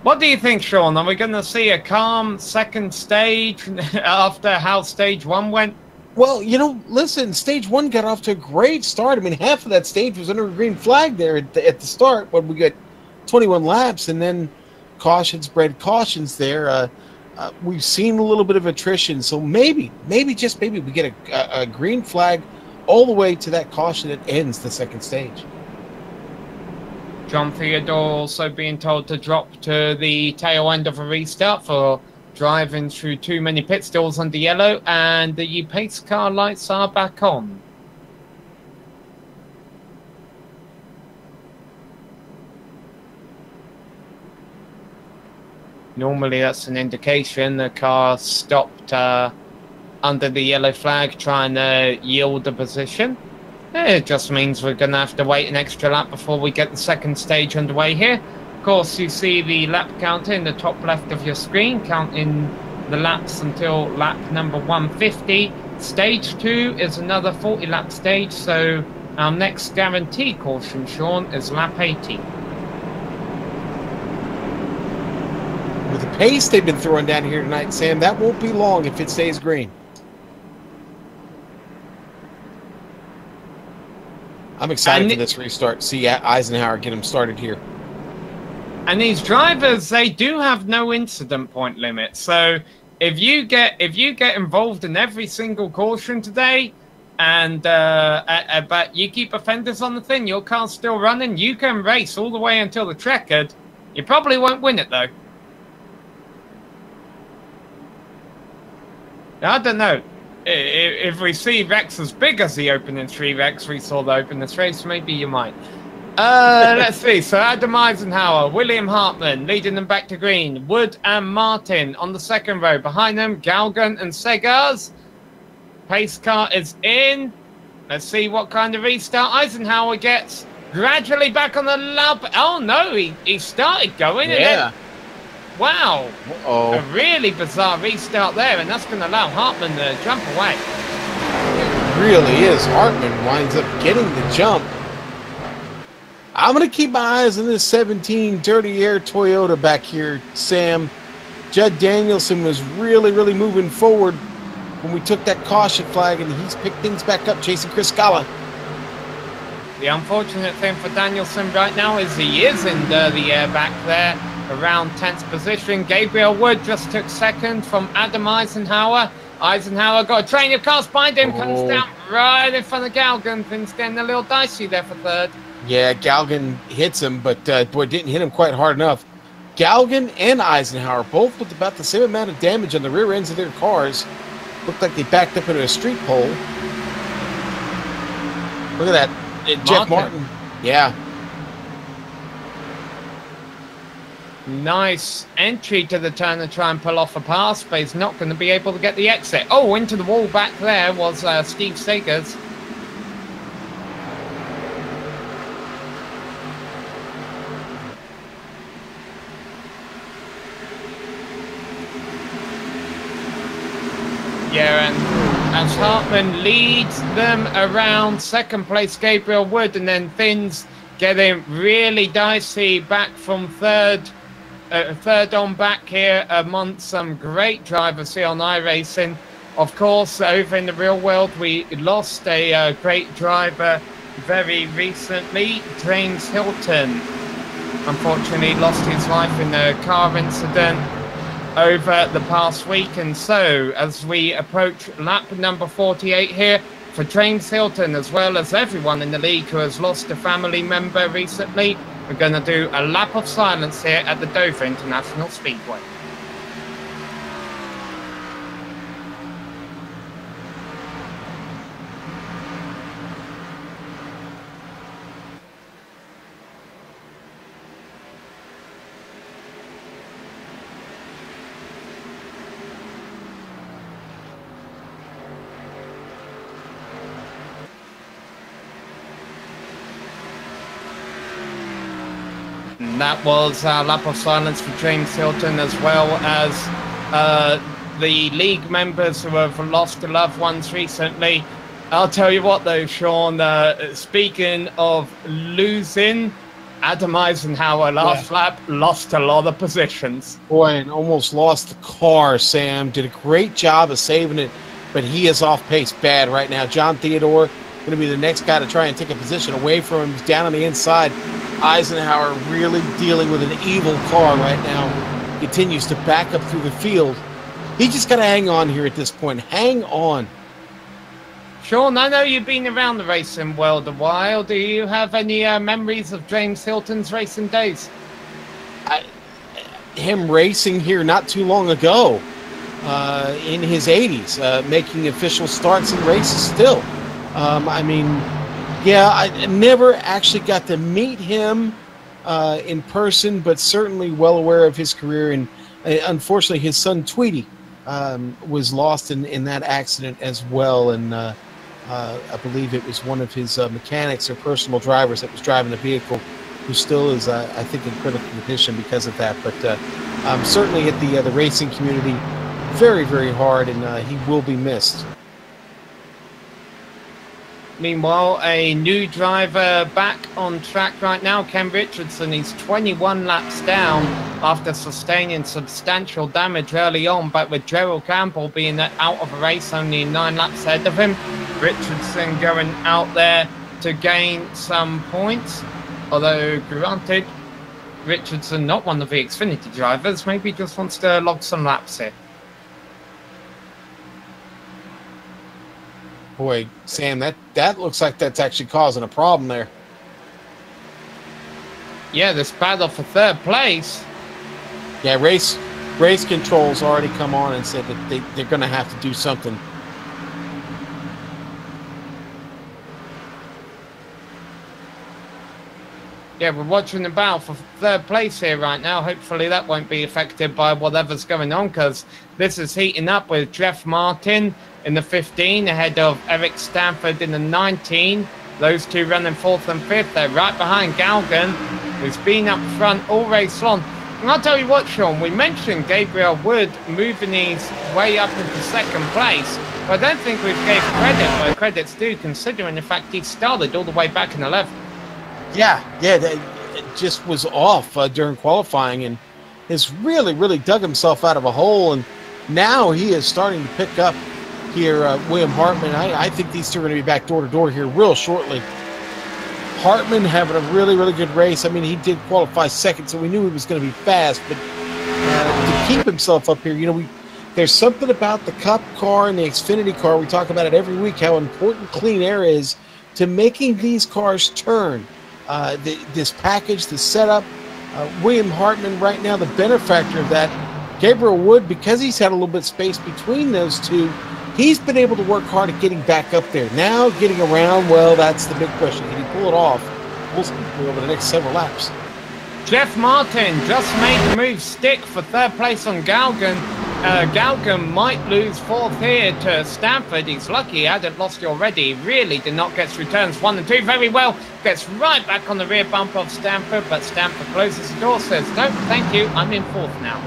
What do you think, Sean? Are we going to see a calm second stage after how stage one went? Well, listen, stage one got off to a great start. I mean, half of that stage was under a green flag there at the start when we got 21 laps, and then cautions bred cautions there. We've seen a little bit of attrition, so maybe just maybe we get a green flag all the way to that caution that ends the second stage. John Theodore also being told to drop to the tail end of a restart for driving through too many pit stalls under yellow, and the pace car lights are back on. Normally that's an indication the car stopped under the yellow flag trying to yield the position. It just means we're going to have to wait an extra lap before we get the second stage underway here. Of course, you see the lap counter in the top left of your screen, counting the laps until lap number 150. Stage 2 is another 40-lap stage, so our next guarantee caution, Sean, is lap 80. With the pace they've been throwing down here tonight, Sam, that won't be long if it stays green. I'm excited for this restart. See Eisenhower get him started here. And these drivers, they do have no incident point limit. So if you get involved in every single caution today, and but you keep offenders on the thing, your car's still running, you can race all the way until the checkered. You probably won't win it though. I don't know. If we see Rex as big as the opening 3 Rex we saw the open this race, maybe you might. Let's see. So Adam Eisenhower, William Hartman leading them back to green. Wood and Martin on the second row. Behind them, Galgan and Segars. Pace car is in. Let's see what kind of restart Eisenhower gets. Gradually back on the lap. Oh no, he started going. Yeah. Wow. Uh-oh. A really bizarre restart there, and that's going to allow Hartman to jump away. It really is. Hartman winds up getting the jump. I'm going to keep my eyes on this 17 Dirty Air Toyota back here, Sam. Judd Danielson was really, really moving forward when we took that caution flag, and he's picked things back up chasing Chris Scala. The unfortunate thing for Danielson right now is he is in Dirty Air back there. Around 10th position. Gabriel Wood just took second from Adam Eisenhower. Eisenhower got a train of cars behind him, comes down right in front of Galgan. Things getting a little dicey there for third. Yeah, Galgan hits him, but boy, didn't hit him quite hard enough. Galgan and Eisenhower both with about the same amount of damage on the rear ends of their cars. Looked like they backed up into a street pole. Look at that. Jeff Martin. Yeah. Nice entry to the turn to try and pull off a pass, but he's not going to be able to get the exit. Oh, into the wall back there was Steve Sagers. Yeah, and as Hartman leads them around second place, Gabriel Wood, and then things getting really dicey back from third on back here amongst some great drivers here on iRacing. Of course, over in the real world, we lost a great driver very recently, James Hilton. Unfortunately, lost his life in a car incident over the past week. And so, as we approach lap number 48 here, for James Hilton, as well as everyone in the league who has lost a family member recently, we're going to do a lap of silence here at the Dover International Speedway. And that was a lap of silence for James Hilton, as well as the league members who have lost loved ones recently. I'll tell you what, though, Sean, speaking of losing, Adam Eisenhower last lap lost a lot of positions. Boy, and almost lost the car, Sam. Did a great job of saving it, but he is off pace bad right now. John Theodore going to be the next guy to try and take a position away from him. He's down on the inside. Eisenhower really dealing with an evil car right now. Continues to back up through the field. He just got to hang on here at this point. Hang on. Sean, I know you've been around the racing world a while. Do you have any memories of James Hilton's racing days? Him racing here not too long ago, in his 80s, making official starts and races still. I mean, yeah, I never actually got to meet him in person, but certainly well aware of his career. And unfortunately, his son Tweety was lost in that accident as well. And I believe it was one of his mechanics or personal drivers that was driving the vehicle, who still is, I think, in critical condition because of that. But certainly hit the racing community very, very hard, and he will be missed. Meanwhile, a new driver back on track right now, Ken Richardson. He's 21 laps down after sustaining substantial damage early on, but with Gerald Campbell being out of a race, only 9 laps ahead of him. Richardson going out there to gain some points. Although, granted, Richardson, not one of the Xfinity drivers, maybe just wants to log some laps here. Boy, Sam, that looks like that's actually causing a problem there. Yeah, this battle for third place. Yeah, race control's already come on and said that they're going to have to do something. Yeah, we're watching the battle for third place here right now. Hopefully that won't be affected by whatever's going on, because this is heating up with Jeff Martin in the 15 ahead of Eric Stanford in the 19. Those two running fourth and fifth. They're right behind Galgan, who's been up front all race long. And I'll tell you what, Sean, we mentioned Gabriel Wood moving his way up into second place, but I don't think we've gave credit where credit's due, considering the fact he started all the way back in 11th. Yeah, it just was off during qualifying and has really dug himself out of a hole. And now he is starting to pick up here, William Hartman. I think these two are going to be back door to door here real shortly. Hartman having a really good race. I mean, he did qualify second, so we knew he was going to be fast. But to keep himself up here, you know, there's something about the Cup car and the Xfinity car. We talk about it every week, how important clean air is to making these cars turn. This package, the setup, William Hartman right now, the benefactor of that. Gabriel Wood, because he's had a little bit of space between those two, he's been able to work hard at getting back up there. Now, getting around, well, that's the big question. Can he pull it off? We'll see over the next several laps. Jeff Martin just made the move stick for third place on Galgan. Galgan might lose fourth here to Stanford. He's lucky he hadn't lost it already. Really did not get returns 1 and 2 very well. Gets right back on the rear bump of Stanford, but Stanford closes the door, says, no, thank you, I'm in fourth now.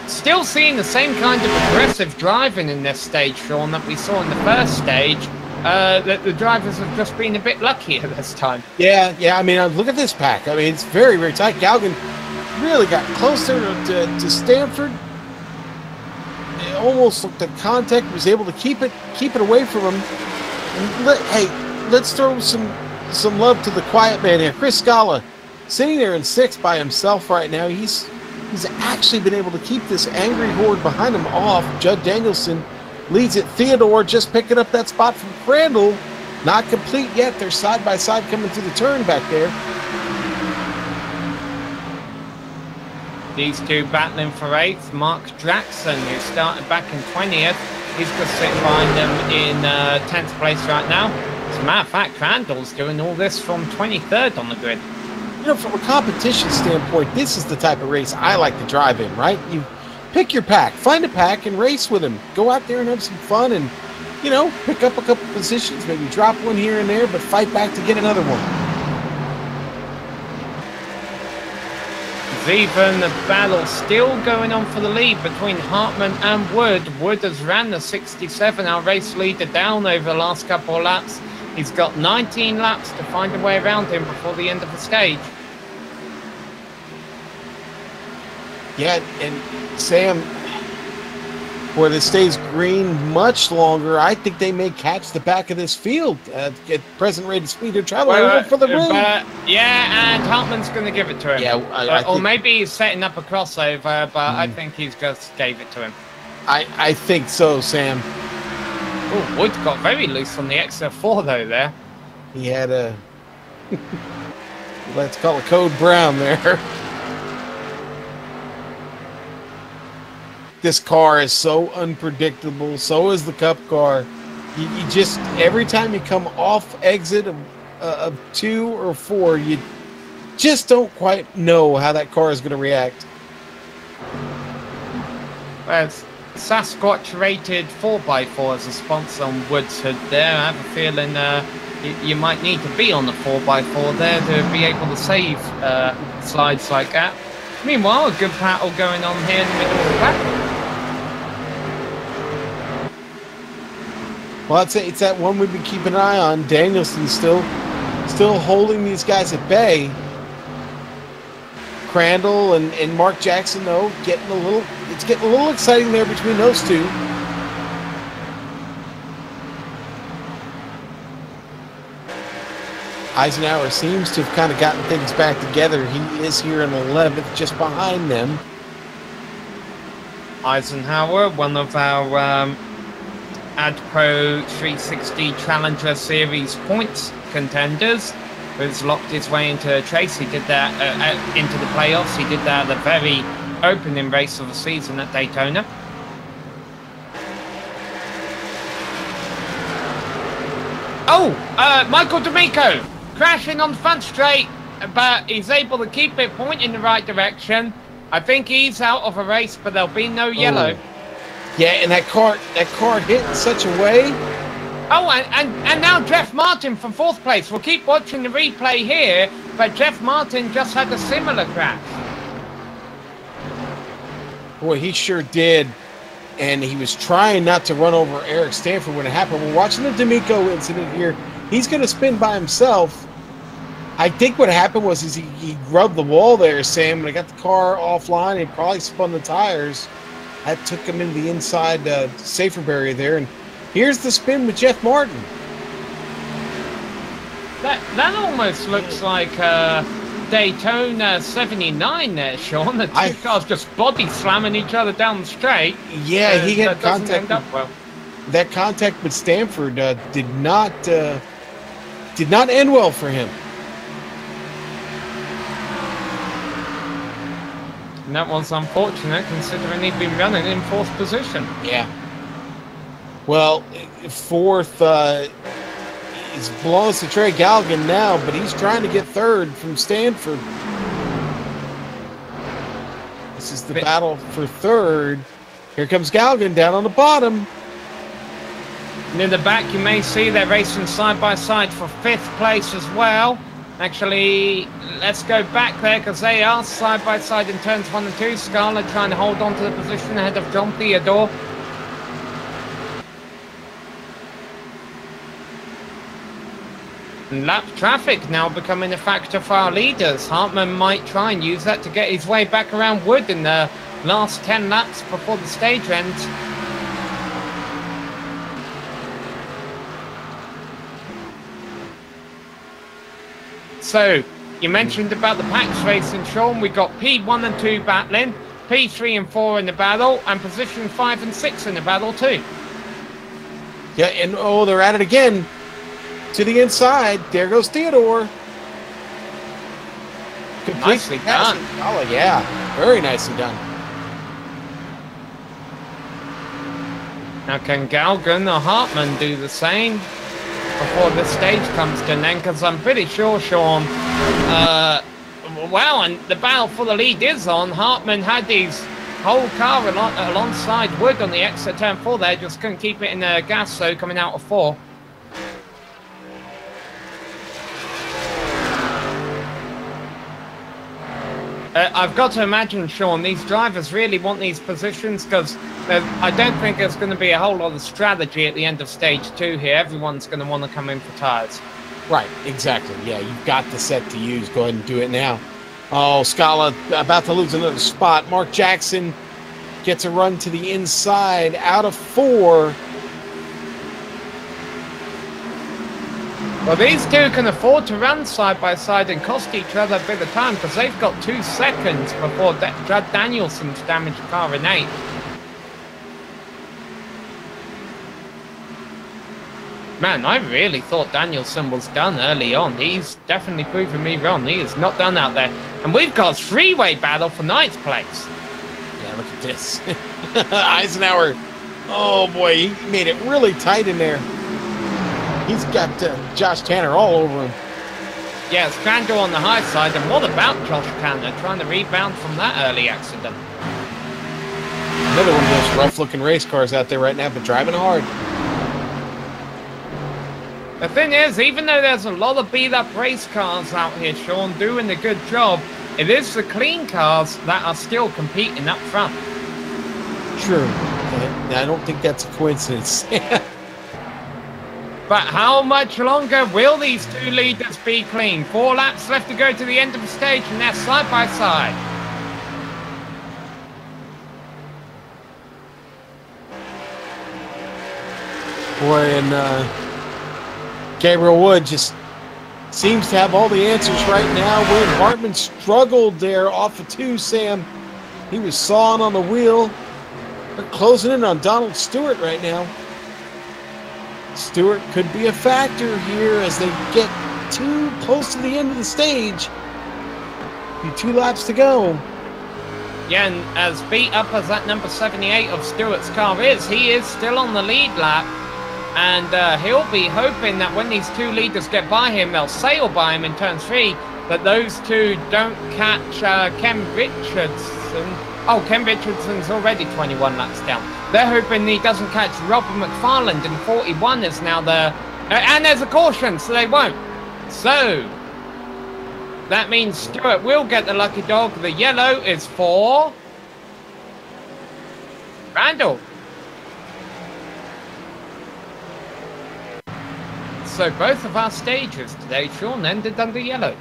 Still seeing the same kind of aggressive driving in this stage, Sean, that we saw in the first stage. That the drivers have just been a bit luckier this time. Yeah. I mean, look at this pack. I mean, it's very tight. Galgan really got closer to Stanford. It almost looked at contact. Was able to keep it away from him. And let's throw some love to the quiet man here, Chris Scala, sitting there in sixth by himself right now. He's actually been able to keep this angry horde behind him off. Judd Danielson leads it. Theodore just picking up that spot from Crandall. Not complete yet. They're side by side coming through the turn back there. These two battling for 8th. Mark Jackson, who started back in 20th. He's just sitting behind them in 10th place right now. As a matter of fact, Crandall's doing all this from 23rd on the grid. You know, from a competition standpoint, this is the type of race I like to drive in, right? You pick your pack, find a pack, and race with them. Go out there and have some fun and, you know, pick up a couple positions, maybe drop one here and there, but fight back to get another one. Even the battle still going on for the lead between Hartman and Wood. Wood has ran the 67, our race leader, down over the last couple of laps. He's got 19 laps to find a way around him before the end of the stage. Yeah, and Sam, boy, this stays green much longer. I think they may catch the back of this field at present rate of speed. They're traveling for the room. Yeah, and Hartman's going to give it to him. Yeah, or maybe he's setting up a crossover, but I think he's just gave it to him. I think so, Sam. Oh, Wood got very loose on the XF4 though there. He had a, let's call it Code Brown there. This car is so unpredictable. So is the Cup car. You just, every time you come off exit of 2 or 4, you just don't quite know how that car is going to react. Well, it's Sasquatch rated 4x4 as a sponsor on Wood's hood there. I have a feeling you might need to be on the 4x4 there to be able to save slides like that. Meanwhile, a good battle going on here in the middle of the pack. Well, I'd say it's that one we've been keeping an eye on. Danielson still holding these guys at bay. Crandall and Mark Jackson, though, it's getting a little exciting there between those two. Eisenhower seems to have kind of gotten things back together. He is here in 11th, just behind them. Eisenhower, one of our AdPro 360 Challenger Series points contenders, who's locked his way into a chase. He did that into the playoffs. He did that at the very opening race of the season at Daytona. Oh, Michael D'Amico crashing on the front straight, but he's able to keep it pointing in the right direction. I think he's out of a race, but there'll be no yellow. Yeah, and that car hit in such a way. Oh, and now Jeff Martin from 4th place. We'll keep watching the replay here, but Jeff Martin just had a similar crash. Boy, he sure did. And he was trying not to run over Eric Stanford when it happened. We're watching the D'Amico incident here. He's going to spin by himself. I think what happened was he rubbed the wall there, Sam, and he got the car offline and probably spun the tires. That took him into the inside safer barrier there. And here's the spin with Jeff Martin. That almost looks like Daytona 79 there, Sean. The two cars just body slamming each other down the straight. Yeah, he had contact. Well. That contact with Stanford did not end well for him. And that was unfortunate, considering he'd been running in 4th position. Yeah. Well, 4th is belongs to Trey Galligan now, but he's trying to get 3rd from Stanford. This is the battle for 3rd. Here comes Galligan down on the bottom. And in the back, you may see they're racing side by side for 5th place as well. Actually, let's go back there because they are side by side in turns 1 and 2. Scarlett trying to hold on to the position ahead of John Theodore. And lap traffic now becoming a factor for our leaders. Hartman might try and use that to get his way back around Wood in the last 10 laps before the stage ends. So, you mentioned about the Pax racing, Sean. We got P1 and 2 battling, P3 and 4 in the battle, and position 5 and 6 in the battle too. Yeah, and oh, they're at it again. To the inside. There goes Theodore. Nicely done. Oh, yeah. Very nicely done. Now, can Galgan or Hartman do the same before the stage comes to an end? Because I'm pretty sure, Sean, well, and the battle for the lead is on. Hartman had his whole car alongside Wood on the exit turn 4 there, just couldn't keep it in the gas, so coming out of 4. I've got to imagine, Sean, these drivers really want these positions because I don't think there's going to be a whole lot of strategy at the end of stage 2 here. Everyone's going to want to come in for tires. Right, exactly. Yeah, you've got the set to use. Go ahead and do it now. Oh, Scala about to lose another spot. Mark Jackson gets a run to the inside out of 4. Well, these two can afford to run side by side and cost each other a bit of time because they've got 2 seconds before Judd Danielson's damaged car in 8th. Man, I really thought Danielson was done early on. He's definitely proven me wrong. He is not done out there. And we've got a 3-way battle for 9th place. Yeah, look at this. Eisenhower. Oh, boy, he made it really tight in there. He's got Josh Tanner all over him. Yeah, it's Crandall on the high side. And what about Josh Tanner trying to rebound from that early accident? Another one of those rough-looking race cars out there right now, but driving hard. The thing is, even though there's a lot of beat-up race cars out here, Sean, doing a good job, it is the clean cars that are still competing up front. True. I don't think that's a coincidence. But how much longer will these two leaders be clean? 4 laps left to go to the end of the stage, and they're side by side. Boy, and Gabriel Wood just seems to have all the answers right now. William Hartman struggled there off of 2, Sam. He was sawing on the wheel. They're closing in on Donald Stewart right now. Stewart could be a factor here as they get too close to the end of the stage. Be 2 laps to go. Yeah, and as beat up as that number 78 of Stewart's car is, he is still on the lead lap. And he'll be hoping that when these 2 leaders get by him, they'll sail by him in turn 3, that those 2 don't catch Ken Richardson. Oh, Ken Richardson's already 21 laps down. They're hoping he doesn't catch Robert McFarland, and 41 is now there. And there's a caution, so they won't. So, that means Stewart will get the lucky dog. The yellow is for Randall. So both of our stages today, Sean, ended under yellow.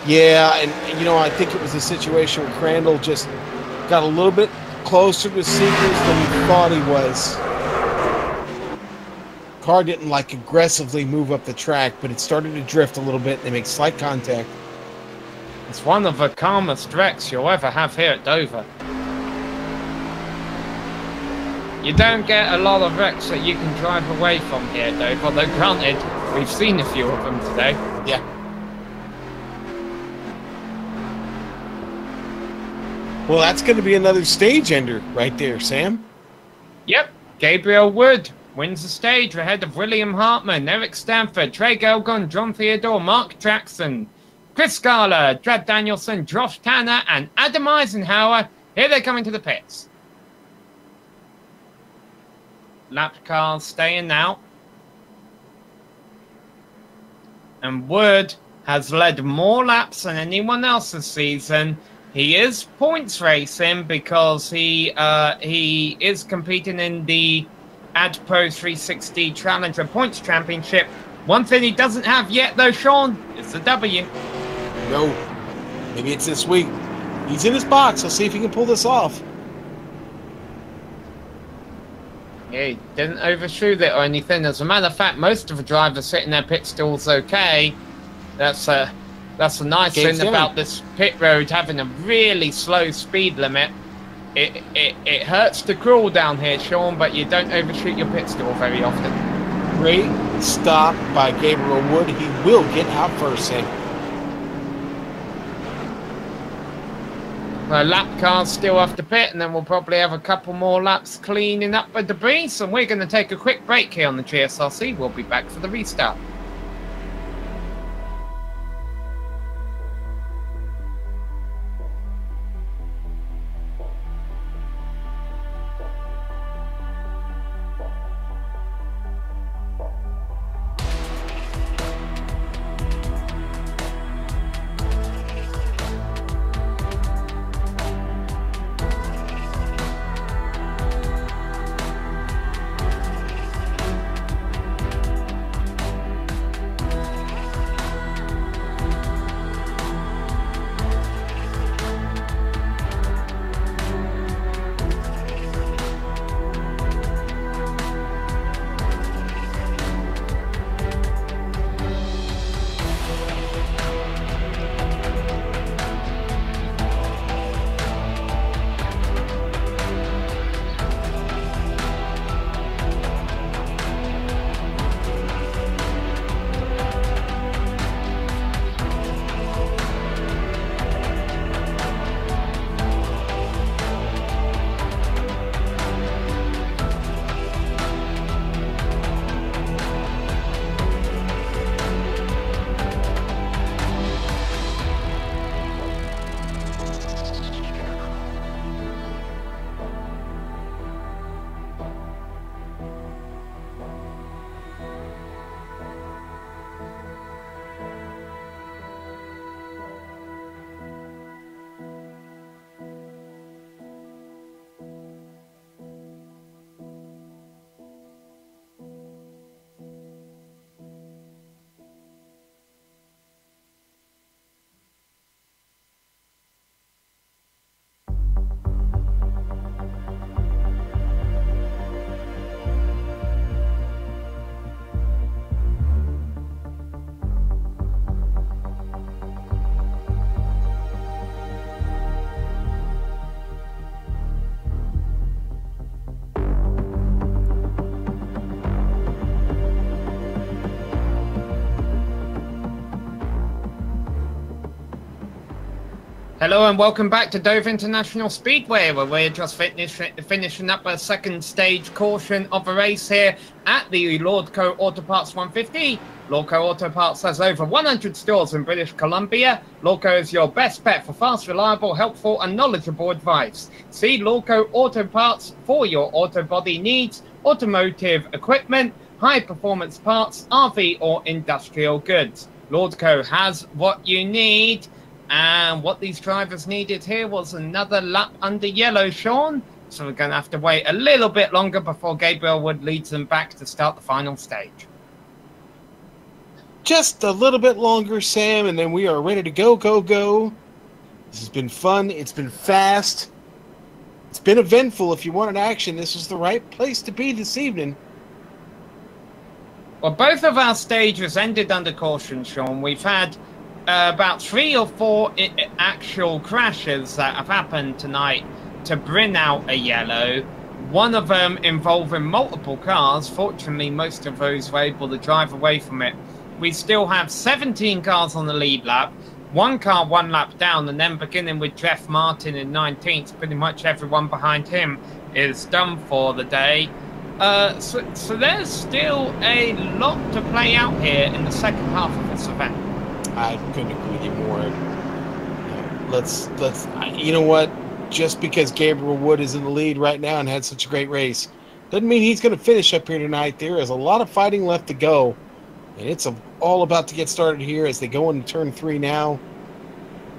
Yeah, and you know, I think it was a situation where Crandall just got a little bit closer to Seekers than he thought he was. Car didn't aggressively move up the track, but it started to drift a little bit. They make slight contact. It's one of the calmest wrecks you'll ever have here at Dover. You don't get a lot of wrecks that you can drive away from here at Dover, although granted, we've seen a few of them today. Yeah. Well, that's going to be another stage ender right there, Sam. Yep, Gabriel Wood wins the stage ahead of William Hartman, Eric Stanford, Trey Gelgon, John Theodore, Mark Jackson, Chris Scala, Brad Danielson, Josh Tanner, and Adam Eisenhower. Here they come into the pits. Lap cars staying now. And Wood has led more laps than anyone else this season. He is points racing because he is competing in the AdPro 360 Challenger Points Championship. One thing he doesn't have yet, though, Sean, is the W. No. Maybe it's this week. He's in his box. Let's see if he can pull this off. Yeah, he didn't overshoot it or anything. As a matter of fact, most of the drivers sitting their pit stalls okay. That's a nice thing about this pit road having a really slow speed limit. It hurts to crawl down here, Sean, but you don't overshoot your pit stall very often. Great stop by Gabriel Wood. He will get out first, Sam. The lap cars still have to pit, and then we'll probably have a couple more laps cleaning up the debris. So we're going to take a quick break here on the GSRC. We'll be back for the restart. Hello and welcome back to Dover International Speedway, where we're just finishing up a second stage caution of a race here at the Lordco Auto Parts 150. Lordco Auto Parts has over 100 stores in British Columbia. Lordco is your best bet for fast, reliable, helpful and knowledgeable advice. See Lordco Auto Parts for your auto body needs, automotive equipment, high performance parts, RV or industrial goods. Lordco has what you need. And what these drivers needed here was another lap under yellow, Sean. So we're going to have to wait a little bit longer before Gabriel Wood leads them back to start the final stage. Just a little bit longer, Sam, and then we are ready to go, go, go. This has been fun. It's been fast. It's been eventful. If you wanted action, this is the right place to be this evening. Well, both of our stages ended under caution, Sean. We've had about 3 or 4 actual crashes that have happened tonight to bring out a yellow. One of them involving multiple cars. Fortunately, most of those were able to drive away from it. We still have 17 cars on the lead lap. 1 car 1 lap down, and then beginning with Jeff Martin in 19th, pretty much everyone behind him is done for the day. So there's still a lot to play out here in the second half of this event. I couldn't agree with you more. Let's. You know what? Just because Gabriel Wood is in the lead right now and had such a great race, doesn't mean he's going to finish up here tonight. There is a lot of fighting left to go, and it's all about to get started here as they go into turn 3 now.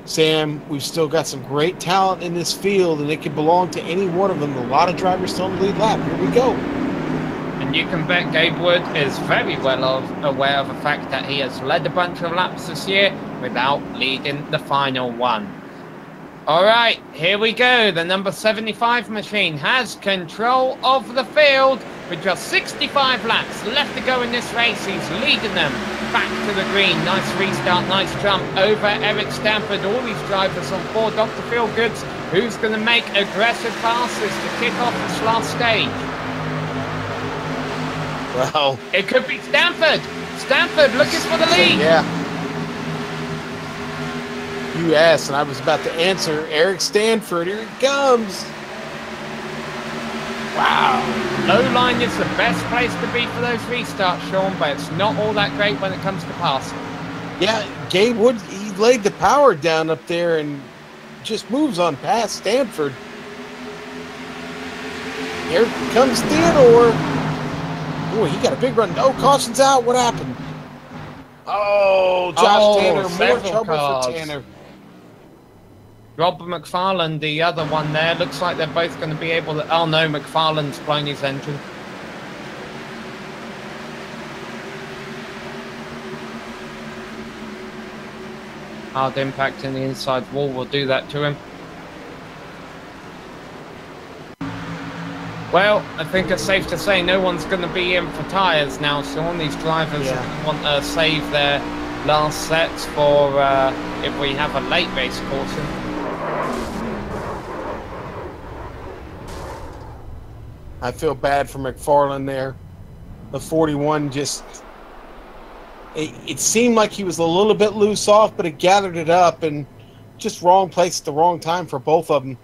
Sam, we've still got some great talent in this field, and it could belong to any one of them. A lot of drivers still in the lead lap. Here we go. And you can bet Gabe Wood is very well aware of the fact that he has led a bunch of laps this year without leading the final one. All right, here we go. The number 75 machine has control of the field with just 65 laps left to go in this race. He's leading them back to the green. Nice restart, nice jump over Eric Stanford. All these drivers on board Dr. Feelgood's. Who's going to make aggressive passes to kick off this last stage? Well, it could be Stanford. Stanford looking for the lead. Yeah. You asked, and I was about to answer. Eric Stanford, here he comes. Wow. Low line is the best place to be for those restarts, Sean, but it's not all that great when it comes to passing. Yeah, Gabe Wood, he laid the power down up there and just moves on past Stanford. Here comes Theodore. Oh, he got a big run. No, caution's out. What happened? Oh, Josh Tanner. More trouble for Tanner. Rob McFarland, the other one there. Looks like they're both going to be able to... Oh, no, McFarland's blown his engine. Hard impact in the inside wall will do that to him. Well, I think it's safe to say no one's going to be in for tyres now, Sean. These drivers want to save their last sets for if we have a late race caution. I feel bad for McFarland there. The 41 just... It seemed like he was a little bit loose off, but it gathered it up, and just wrong place at the wrong time for both of them.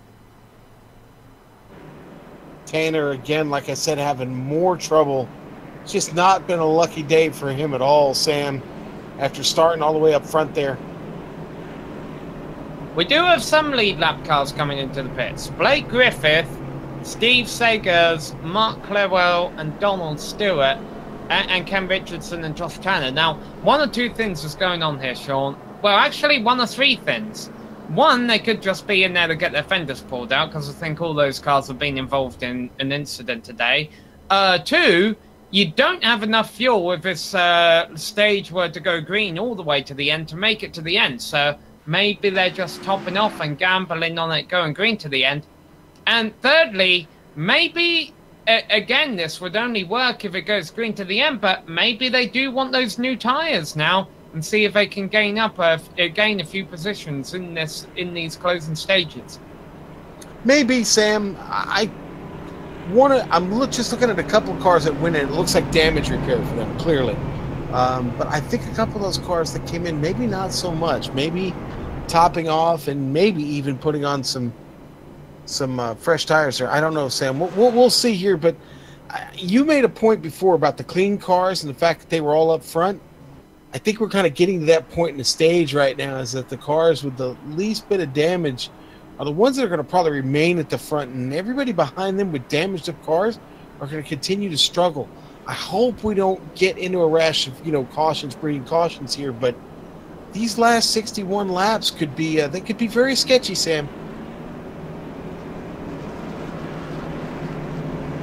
Tanner, again, like I said, having more trouble. It's just not been a lucky day for him at all, Sam, after starting all the way up front there. We do have some lead lap cars coming into the pits. Blake Griffith, Steve Sagers, Mark Clewell, and Donald Stewart, and Ken Richardson and Josh Tanner. Now, 1 or 2 things is going on here, Sean. Well, actually, 1 or 3 things. 1, they could just be in there to get their fenders pulled out, because I think all those cars have been involved in an incident today. 2, you don't have enough fuel if this stage were to go green all the way to the end to make it to the end. So maybe they're just topping off and gambling on it going green to the end. And thirdly, maybe, again, this would only work if it goes green to the end, but maybe they do want those new tyres now and see if they can gain a few positions in these closing stages. Maybe, Sam. I'm just looking at a couple of cars that went in. It looks like damage repair for them, clearly. But I think a couple of those cars that came in, maybe not so much. Maybe topping off and maybe even putting on some fresh tires there. I don't know, Sam. We'll see here, but you made a point before about the clean cars and the fact that they were all up front. I think we're kind of getting to that point in the stage right now, is that the cars with the least bit of damage are the ones that are going to probably remain at the front, and everybody behind them with damaged up cars are going to continue to struggle. I hope we don't get into a rash of, cautions, breeding cautions here, but these last 61 laps could be they could be very sketchy, Sam.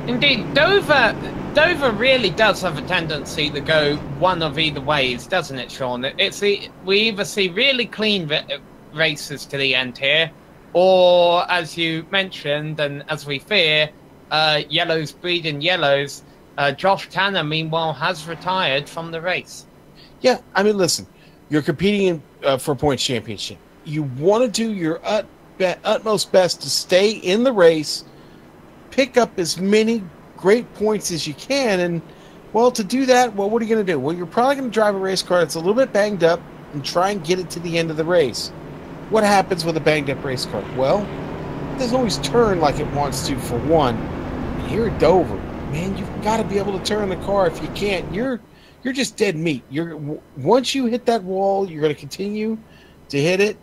Indeed, Dover really does have a tendency to go one of either ways, doesn't it, Sean? We either see really clean races to the end here, or, as you mentioned, and as we fear, yellows breeding yellows. Josh Tanner, meanwhile, has retired from the race. Yeah, I mean, listen, you're competing for a points championship. You want to do your utmost best to stay in the race, pick up as many great points as you can, and, well, to do that, well, what are you going to do? Well, you're probably going to drive a race car that's a little bit banged up and try and get it to the end of the race. What happens with a banged-up race car? Well, it doesn't always turn like it wants to, for one. And here at Dover, man, you've got to be able to turn the car. If you can't, you're just dead meat. Once you hit that wall, you're going to continue to hit it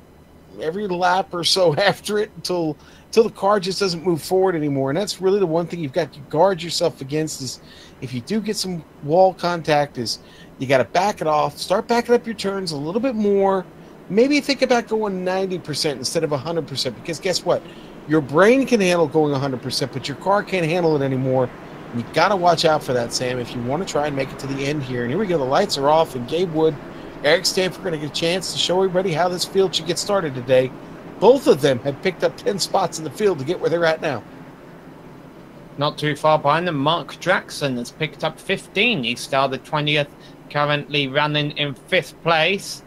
every lap or so after it until the car just doesn't move forward anymore. And that's really the one thing you've got to guard yourself against, is if you do get some wall contact, is you got to back it off, start backing up your turns a little bit more. Maybe think about going 90% instead of 100%, because guess what? Your brain can handle going 100%, but your car can't handle it anymore. You got to watch out for that, Sam, if you want to try and make it to the end here. And here we go. The lights are off, and Gabe Wood, Eric Stanford are going to get a chance to show everybody how this field should get started today. Both of them have picked up 10 spots in the field to get where they're at now. Not too far behind them, Mark Jackson has picked up 15. He started 20th, currently running in 5th place.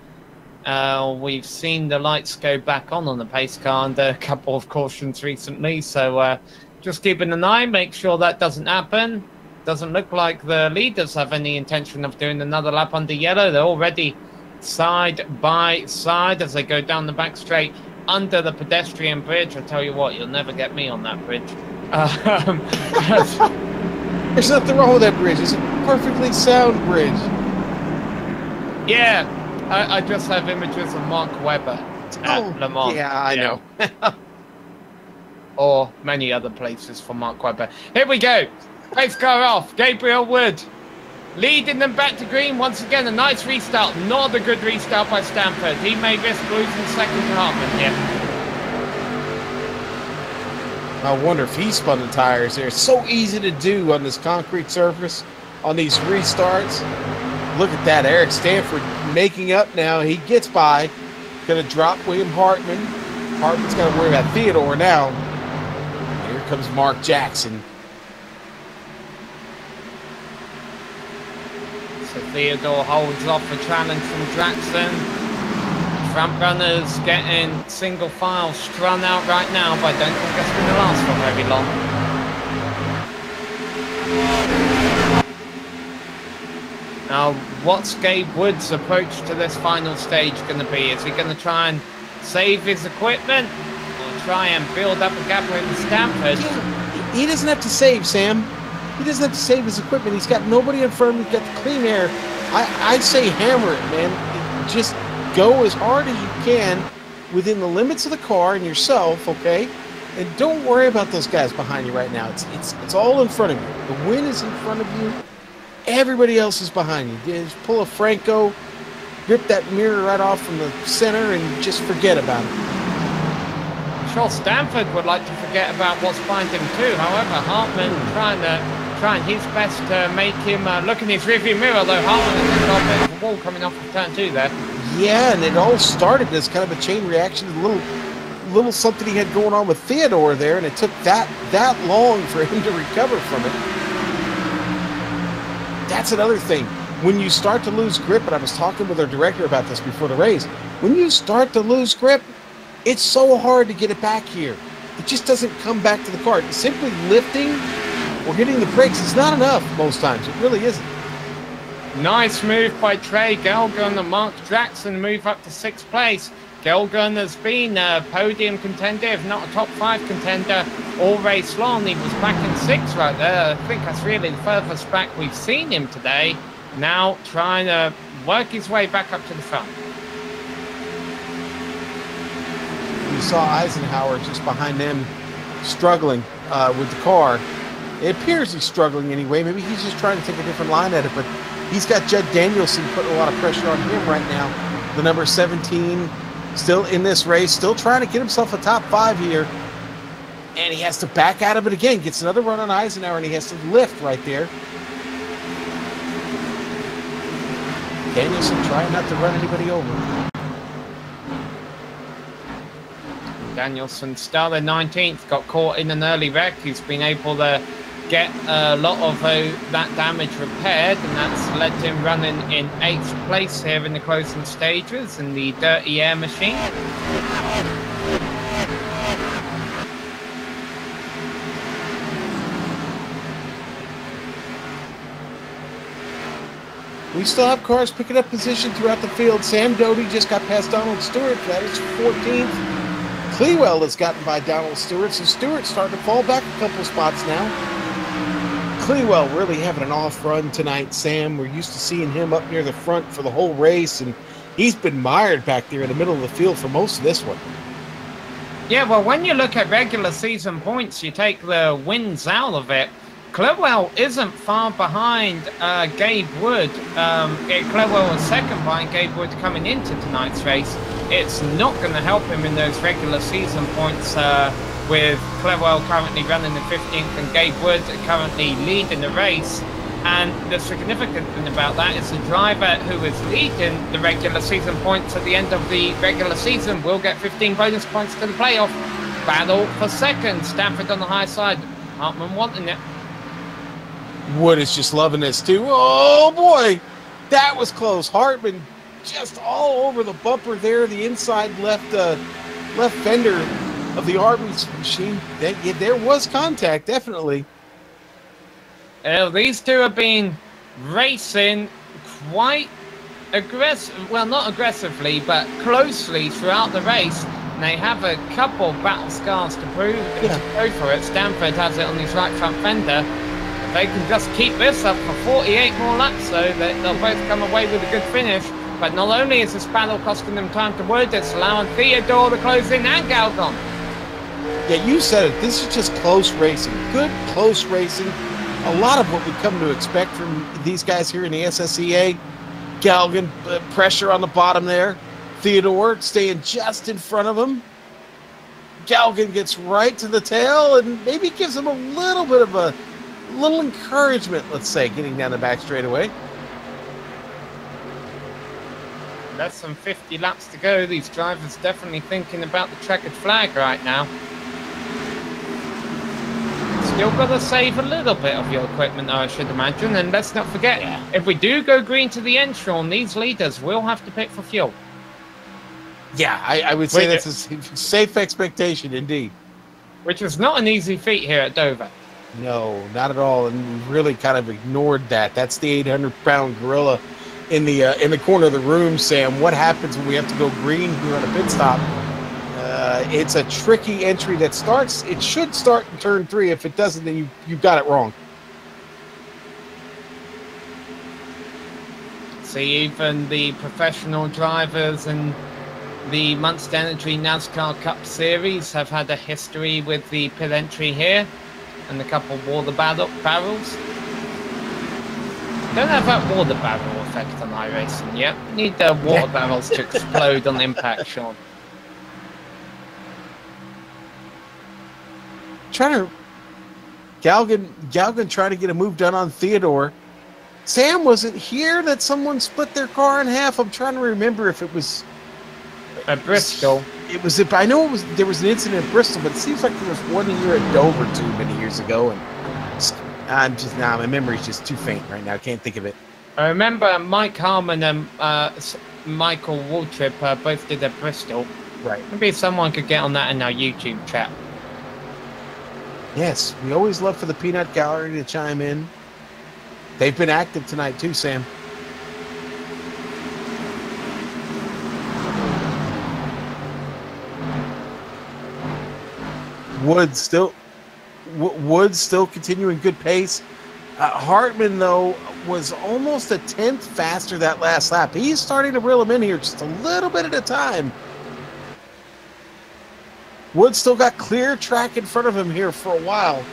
We've seen the lights go back on the pace car and a couple of cautions recently, so just keeping an eye, make sure that doesn't happen. Doesn't look like the leaders have any intention of doing another lap under yellow. They're already side by side as they go down the back straight under the pedestrian bridge. I tell you what, you'll never get me on that bridge. There's nothing wrong with that bridge. It's a perfectly sound bridge. Yeah, I just have images of Mark Webber at Le Mans. Yeah, I know. Or many other places for Mark Webber. Here we go. Pace car off. Gabriel Wood leading them back to green once again. A nice restart. Not a good restart by Stanford. He may risk losing second to Hartman here. I wonder if he spun the tires there. It's so easy to do on this concrete surface on these restarts. Look at that. Eric Stanford making up now. He gets by. Going to drop William Hartman. Hartman's got to worry about Theodore now. Here comes Mark Jackson. So Theodore holds off a challenge from Jackson. Front runners getting single file strung out right now, but I don't think that's going to last for very long. Now, what's Gabe Wood's approach to this final stage going to be? Is he going to try and save his equipment, or try and build up a gap with Stanford? He doesn't have to save, Sam. He doesn't have to save his equipment. He's got nobody in front of him. He's got the clean air. I say hammer it, man. Just go as hard as you can within the limits of the car and yourself, okay? And don't worry about those guys behind you right now. It's all in front of you. The win is in front of you. Everybody else is behind you. Just pull a Franco, rip that mirror right off from the center, and just forget about it. I'm sure Stanford would like to forget about what's behind him too. However, Hartman trying his best to make him look in his rearview mirror, though Hartman has got a bit of a wall coming off of turn 2 there. Yeah, and it all started as kind of a chain reaction, a little something he had going on with Theodore there, and it took that long for him to recover from it. That's another thing. When you start to lose grip, and I was talking with our director about this before the race, when you start to lose grip, it's so hard to get it back here. It just doesn't come back to the car. Simply lifting or hitting the brakes is not enough most times. It really isn't. Nice move by Trey Gelger and Mark Jackson move up to 6th place. Gelgun has been a podium contender, if not a top 5 contender, all race long. He was back in 6th right there. I think that's really the furthest back we've seen him today. Now trying to work his way back up to the front. You saw Eisenhower just behind them struggling with the car. It appears he's struggling anyway. Maybe he's just trying to take a different line at it, but he's got Jed Danielson putting a lot of pressure on him right now. The number 17 still in this race, still trying to get himself a top 5 here. And he has to back out of it again. Gets another run on Eisenhower, and he has to lift right there. Danielson trying not to run anybody over. Danielson started 19th, got caught in an early wreck. He's been able to get a lot of that damage repaired, and that's led to him running in 8th place here in the closing stages in the Dirty Air Machine. We still have cars picking up position throughout the field. Sam Doty just got past Donald Stewart. That is 14th. Clewell has gotten by Donald Stewart, so Stewart's starting to fall back a couple spots now. Clewell really having an off run tonight, Sam. We're used to seeing him up near the front for the whole race, and he's been mired back there in the middle of the field for most of this one. Yeah, well, when you look at regular season points, you take the wins out of it. Clewell isn't far behind Gabe Wood. Clewell was second behind Gabe Wood coming into tonight's race. It's not going to help him in those regular season points with Clewell currently running the 15th and Gabe Wood currently leading the race. And the significant thing about that is the driver who is leading the regular season points at the end of the regular season will get 15 bonus points to the playoff. Battle for second. Stanford on the high side. Hartman wanting it. Wood is just loving this too. Oh boy, that was close. Hartman just all over the bumper there, the inside left fender of the Arby's machine. There was contact, definitely. These two have been racing quite aggressive, well, not aggressively, but closely throughout the race. And they have a couple battle scars to prove to go for it. Stanford has it on his right front fender. If they can just keep this up for 48 more laps, though, they'll both come away with a good finish. But not only is this battle costing them time to Wood, it's allowing Theodore to close in and Galgon. Yeah, you said it. This is just close racing. Good close racing. A lot of what we come to expect from these guys here in the SSCA. Galgan, pressure on the bottom there. Theodore staying just in front of him. Galgan gets right to the tail and maybe gives him a little bit of a little encouragement, let's say, getting down the back straightaway. Less than 50 laps to go. These drivers definitely thinking about the checkered flag right now. Still got to save a little bit of your equipment, I should imagine. And let's not forget, if we do go green to the end, Sean, these leaders will have to pit for fuel. Yeah, I would say that's a safe expectation, indeed. Which is not an easy feat here at Dover. No, not at all. And we really kind of ignored that. That's the 800-pound gorilla in the corner of the room, Sam. What happens when we have to go green here on a pit stop? It's a tricky entry that starts. It should start in turn 3. If it doesn't, then you got it wrong. See, even the professional drivers and the Monster Energy NASCAR Cup Series have had a history with the pit entry here, and a couple of water barrels. Don't have that water barrel effect on iRacing yet. Need the water barrels to explode on impact, Sean. Galgan trying to get a move done on Theodore. Sam, was it here that someone split their car in half? I'm trying to remember if it was at Bristol. I know there was an incident at Bristol, but it seems like there was one here at Dover too many years ago, and my memory's just too faint right now. I can't think of it. I remember Mike Harmon and Michael Waltrip both did at Bristol. Right. Maybe someone could get on that in our YouTube chat. Yes, we always love for the Peanut Gallery to chime in. They've been active tonight too, Sam. Wood's still continuing good pace. Hartman, though, was almost a tenth faster that last lap. He's starting to reel him in here just a little bit at a time. Wood still got clear track in front of him here for a while.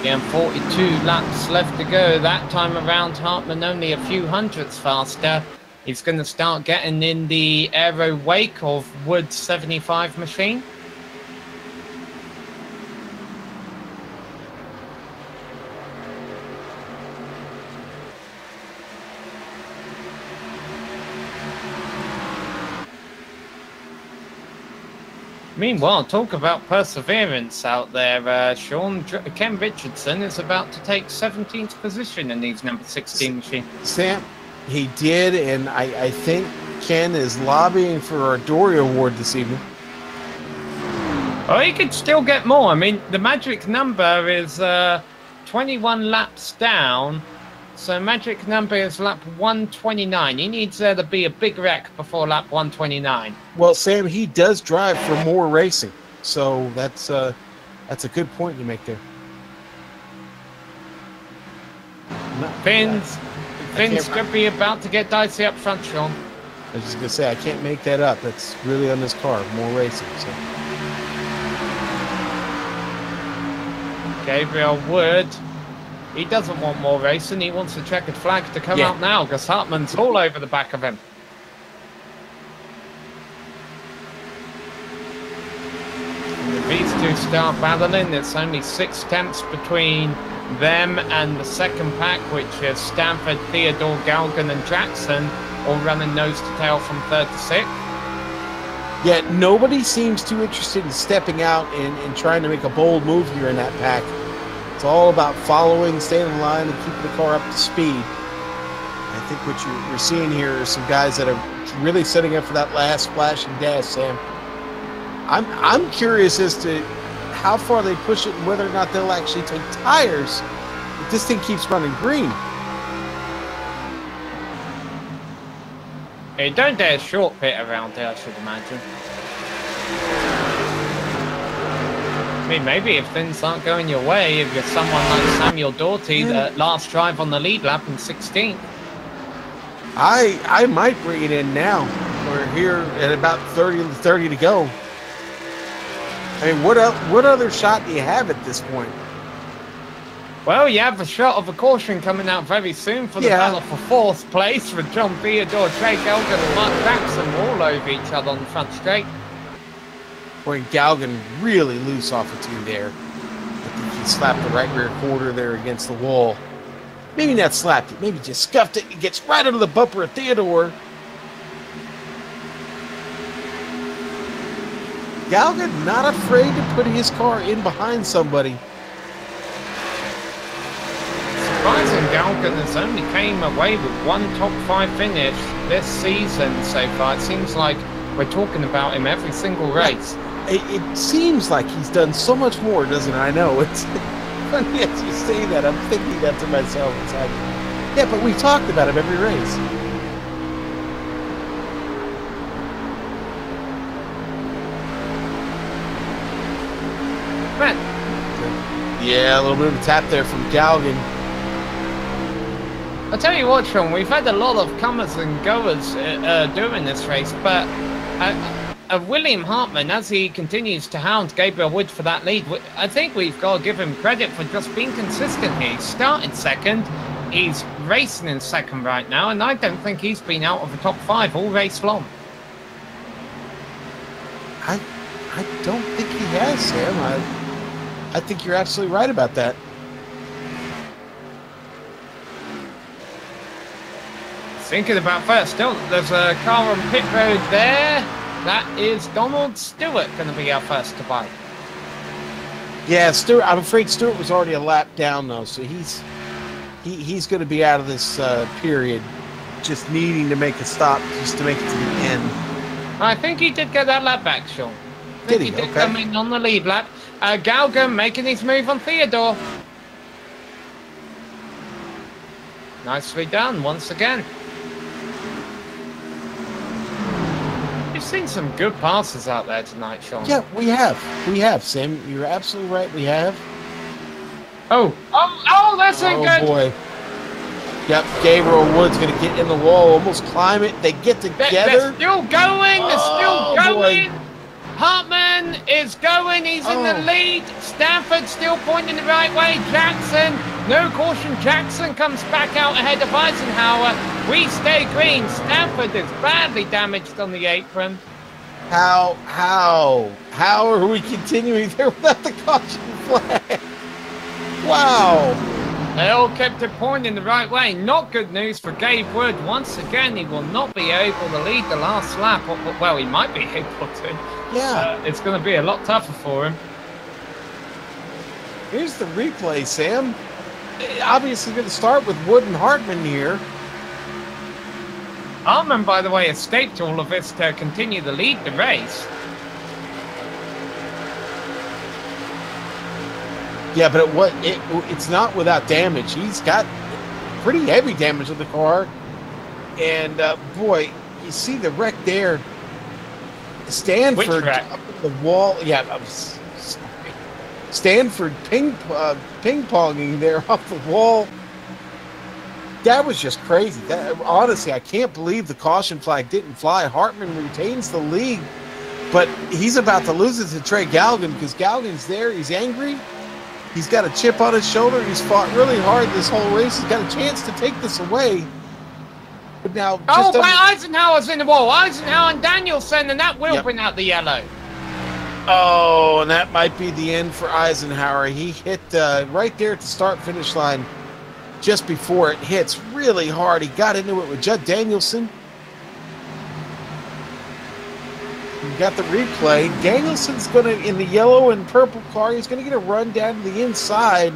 Yeah, 42 laps left to go. That time around, Hartman only a few hundredths faster. He's going to start getting in the aero wake of Wood's 75 machine. Meanwhile, talk about perseverance out there. Ken Richardson is about to take 17th position in these number 16 machine. Sam, he did, and I think Ken is lobbying for a Dory Award this evening. Oh, he could still get more. I mean, the magic number is 21 laps down. So magic number is lap 129. He needs there to be a big wreck before lap 129. Well, Sam, he does drive for more racing, so that's a good point you make there. Finn's could be about to get dicey up front, Sean. I was just gonna say I can't make that up. That's really on this car, more racing. So. Gabriel Wood. He doesn't want more racing. He wants the checkered flag to come out now because Hartman's all over the back of him. If these two start battling, it's only 6 tenths between them and the second pack, which is Stanford, Theodore, Galgan, and Jackson, all running nose to tail from 3rd to 6th. Yet nobody seems too interested in stepping out and trying to make a bold move here in that pack. It's all about following, staying in line, and keeping the car up to speed. I think what you're seeing here are some guys that are really setting up for that last splash and dash, Sam. I'm curious as to how far they push it and whether or not they'll actually take tires if this thing keeps running green. Hey, don't dare short pit around there, I should imagine. I mean, maybe if things aren't going your way, if you're someone like Samuel Doughty, that last drive on the lead lap in 16th. I might bring it in now. We're here at about 30 to go. I mean, what other shot do you have at this point? Well, you have a shot of a caution coming out very soon for the battle for 4th place with John Theodore, Trey Galgan, and Mark Jackson all over each other on the front straight. Boy, Galgan really loose off of 2 there. I think he slapped the right rear quarter there against the wall. Maybe not slapped it, maybe just scuffed it. It gets right under the bumper of Theodore. Galgan not afraid to put his car in behind somebody. Surprising, Galgan has only came away with 1 top 5 finish this season so far. It seems like we're talking about him every single race. It seems like he's done so much more, doesn't it? I know. It's funny as you say that. I'm thinking that to myself. It's like, yeah, but we talked about him every race. Man. Yeah, a little bit of a tap there from Galgan. I'll tell you what, Sean, we've had a lot of comers and goers during this race, but William Hartman, as he continues to hound Gabriel Wood for that lead, I think we've got to give him credit for just being consistent here. He started 2nd, he's racing in 2nd right now, and I don't think he's been out of the top 5 all race long. I don't think he has, Sam. I think you're absolutely right about that. Thinking about first, still, there's a car on pit road there. That is Donald Stewart going to be our first to bite. Yeah, Stewart. I'm afraid Stewart was already a lap down though, so he's going to be out of this period, just needing to make a stop just to make it to the end. I think he did get that lap back, Sean. Did he? He did come in on the lead lap. Galgan making his move on Theodore. Nicely done once again. seen some good passes out there tonight, Sean. Yeah, we have, Sam. You're absolutely right. We have. That's a good. Oh boy. Yep, Gabriel Wood's going to get in the wall, almost climb it. They get together. They're still going. They're still going. Boy. Hartman is going. He's in the lead. Stanford still pointing the right way. Jackson, no caution. Jackson comes back out ahead of Eisenhower. We stay green. Stanford is badly damaged on the apron. How are we continuing there without the caution flag? Wow. They all kept it pointing the right way. Not good news for Gabe Wood. Once again, he will not be able to lead the last lap. Well, he might be able to. Yeah. It's going to be a lot tougher for him. Here's the replay, Sam. Obviously going to start with Wood and Hartman here. Hartman, by the way, escaped all of this to continue to lead the race. Yeah, but it's not without damage. He's got pretty heavy damage on the car. And, boy, you see the wreck there. Stanford up at the wall. Yeah, I'm sorry. Stanford ping-ponging there off the wall. That was just crazy. Honestly, I can't believe the caution flag didn't fly. Hartman retains the lead, but he's about to lose it to Trey Galgan because Galgan's there. He's angry. He's got a chip on his shoulder. He's fought really hard this whole race. He's got a chance to take this away. But now, Eisenhower's in the wall. Eisenhower and Danielson, and that will bring out the yellow. Oh, and that might be the end for Eisenhower. He hit right there at the start-finish line just before it hits really hard. He got into it with Judd Danielson. You got the replay. Danielson's going to, in the yellow and purple car, he's going to get a run down to the inside.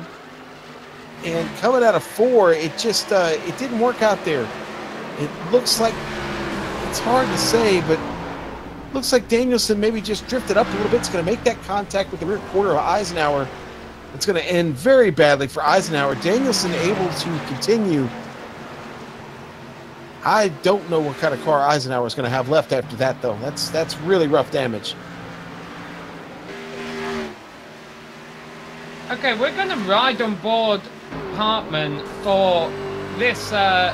And coming out of 4, it just it didn't work out there. It looks like, it's hard to say, but looks like Danielson maybe just drifted up a little bit. It's going to make that contact with the rear quarter of Eisenhower. It's going to end very badly for Eisenhower. Danielson able to continue. I don't know what kind of car Eisenhower is going to have left after that, though. That's really rough damage. Okay, we're going to ride on board Hartman for this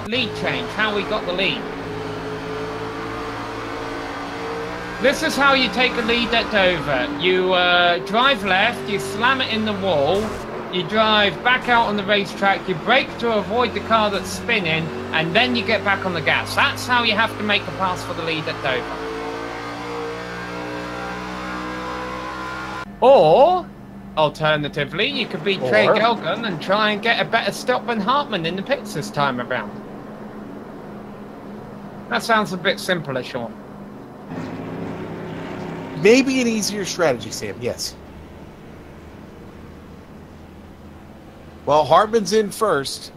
lead change, how we got the lead. This is how you take a lead at Dover. You drive left, you slam it in the wall, you drive back out on the racetrack, you brake to avoid the car that's spinning, and then you get back on the gas. That's how you have to make a pass for the lead at Dover. Or, alternatively, you could beat Trey Gelgan and try and get a better stop than Hartman in the pits this time around. That sounds a bit simpler, Sean. Maybe an easier strategy, Sam, yes. Well, Hartman's in first.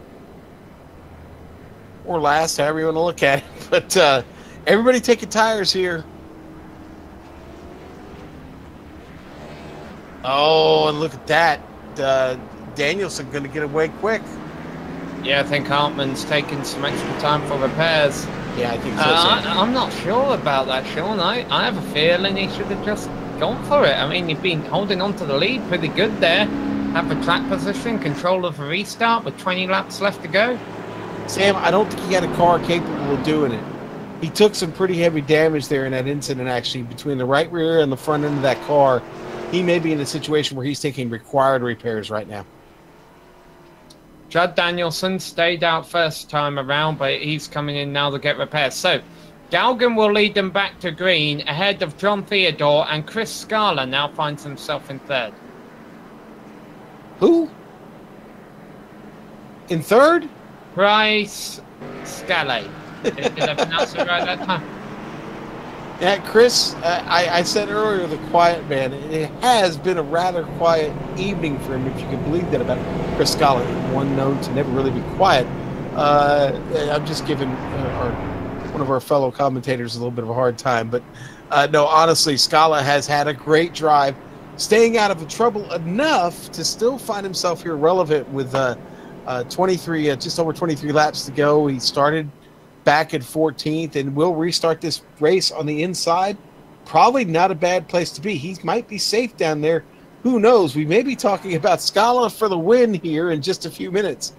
Or last, however you want to look at it. But everybody taking tires here. Oh, and look at that. Danielson going to get away quick. Yeah, I think Hartman's taking some extra time for repairs. Yeah, I think so. I'm not sure about that, Sean. I have a feeling he should have just gone for it. I mean, he's been holding on to the lead pretty good there. Have the track position, control of the restart with 20 laps left to go. Sam, I don't think he had a car capable of doing it. He took some pretty heavy damage there in that incident, actually, between the right rear and the front end of that car. He may be in a situation where he's taking required repairs right now. Judd Danielson stayed out first time around, but he's coming in now to get repairs. So, Galgan will lead them back to green ahead of John Theodore, and Chris Scala now finds himself in third. Who? In third? Bryce Scala. Did I pronounce it right that time? Yeah, Chris, I said earlier the quiet man. It has been a rather quiet evening for him, if you can believe that about Chris Scala, one known to never really be quiet. I'm just giving one of our fellow commentators a little bit of a hard time. But no, honestly, Scala has had a great drive, staying out of trouble enough to still find himself here relevant with 23, just over 23 laps to go. He started back at 14th, and we'll restart this race on the inside probably not a bad place to be. He might be safe down there. Who knows? We may be talking about Scala for the win here in just a few minutes.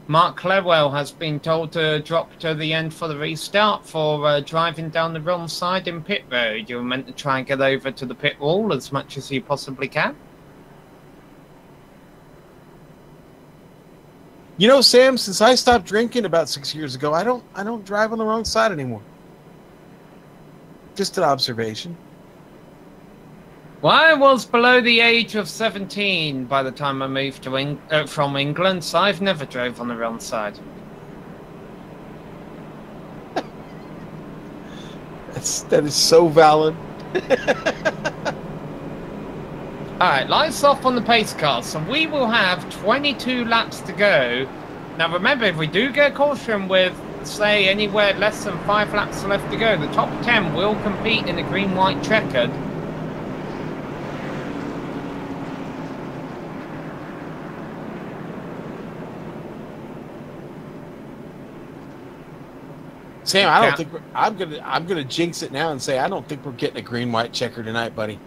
Mark Clewell has been told to drop to the end for the restart for driving down the wrong side in pit road. You're meant to try and get over to the pit wall as much as you possibly can. You know, Sam, since I stopped drinking about 6 years ago, I don't drive on the wrong side anymore. Just an observation. Well, I was below the age of 17 by the time I moved to from England, so I've never drove on the wrong side. That is so valid. Alright, lights off on the pace car, so we will have 22 laps to go. Now remember, if we do get caution with, say, anywhere less than 5 laps left to go, the top 10 will compete in the green-white checkered. Sam, I don't think I'm gonna jinx it now and say I don't think we're getting a green-white checker tonight, buddy.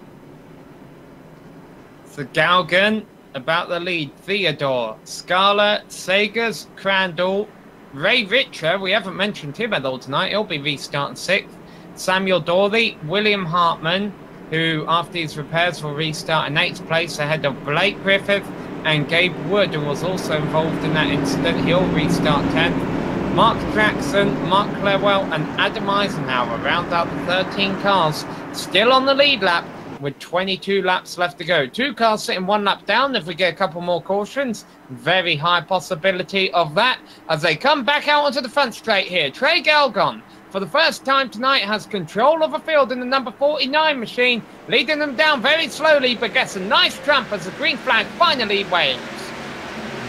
So Galgan about the lead. Theodore, Scala, Sagers, Crandall, Ray Richer. We haven't mentioned him at all tonight. He'll be restarting 6th. Samuel Dorley, William Hartman, who after his repairs will restart in 8th place ahead of Blake Griffith and Gabe Wood, who was also involved in that incident. He'll restart 10th. Mark Jackson, Mark Clewell and Adam Eisenhower round out the 13 cars still on the lead lap with 22 laps left to go. 2 cars sitting 1 lap down if we get a couple more cautions. Very high possibility of that as they come back out onto the front straight here. Trey Galgon, for the first time tonight, has control of the field in the number 49 machine, leading them down very slowly but gets a nice jump as the green flag finally waves.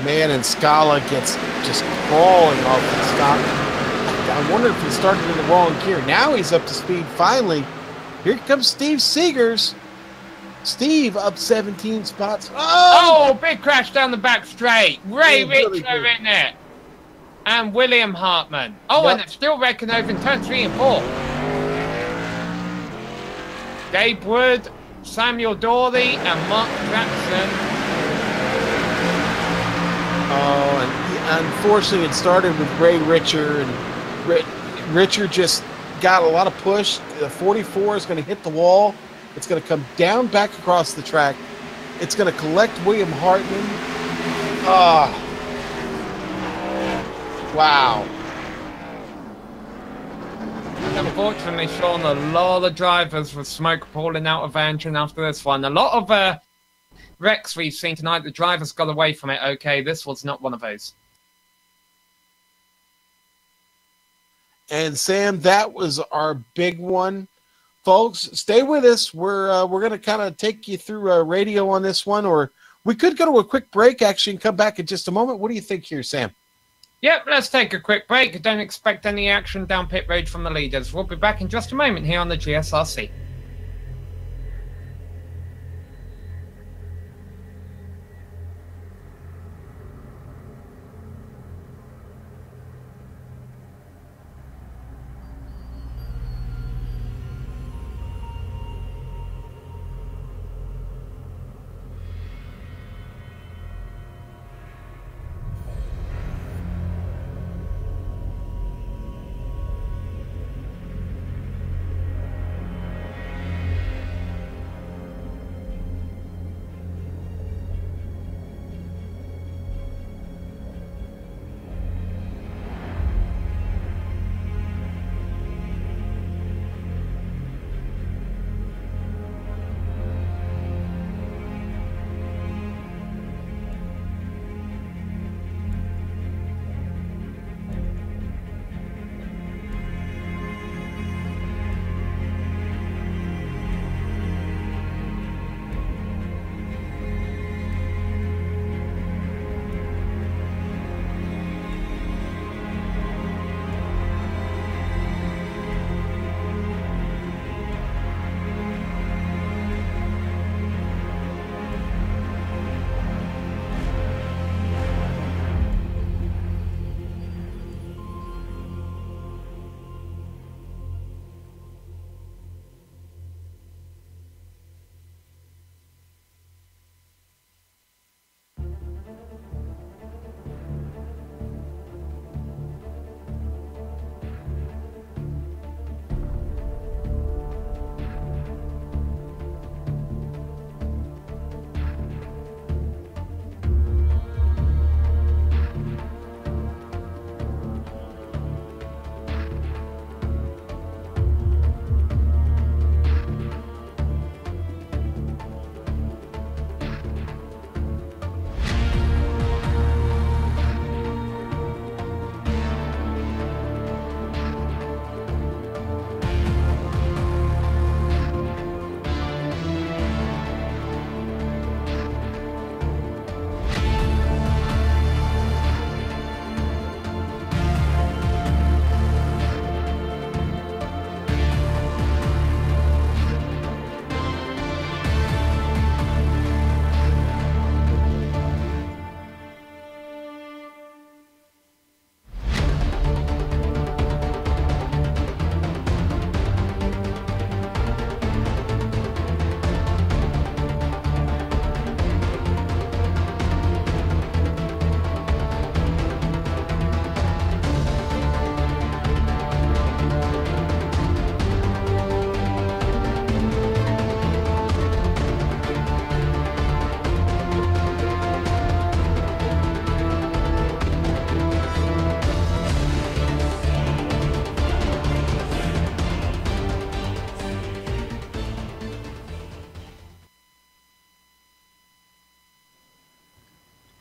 Man, and Scala gets just crawling off the stop. I wonder if he started in the wrong gear. Now he's up to speed finally. Here comes Steve Seegers. Steve up 17 spots. Oh, big crash down the back straight. Ray Richter in it. And William Hartman. Oh, and it's still wrecking over in turn 3 and 4. Gabe Wood, Samuel Dorley, and Mark Jackson. Oh, and unfortunately it started with Ray Richer, and Richer just got a lot of push. The 44 is going to hit the wall. It's going to come down back across the track. It's going to collect William Hartman. Wow. Unfortunately, Sean, a lot of drivers with smoke pouring out of the engine after this one. A lot of wrecks we've seen tonight, the drivers got away from it. Okay, this was not one of those. And Sam, that was our big one. Folks, stay with us. We're going to kind of take you through radio on this one, or we could go to a quick break actually and come back in just a moment. What do you think here, Sam? Yep, let's take a quick break. Don't expect any action down pit road from the leaders. We'll be back in just a moment here on the GSRC.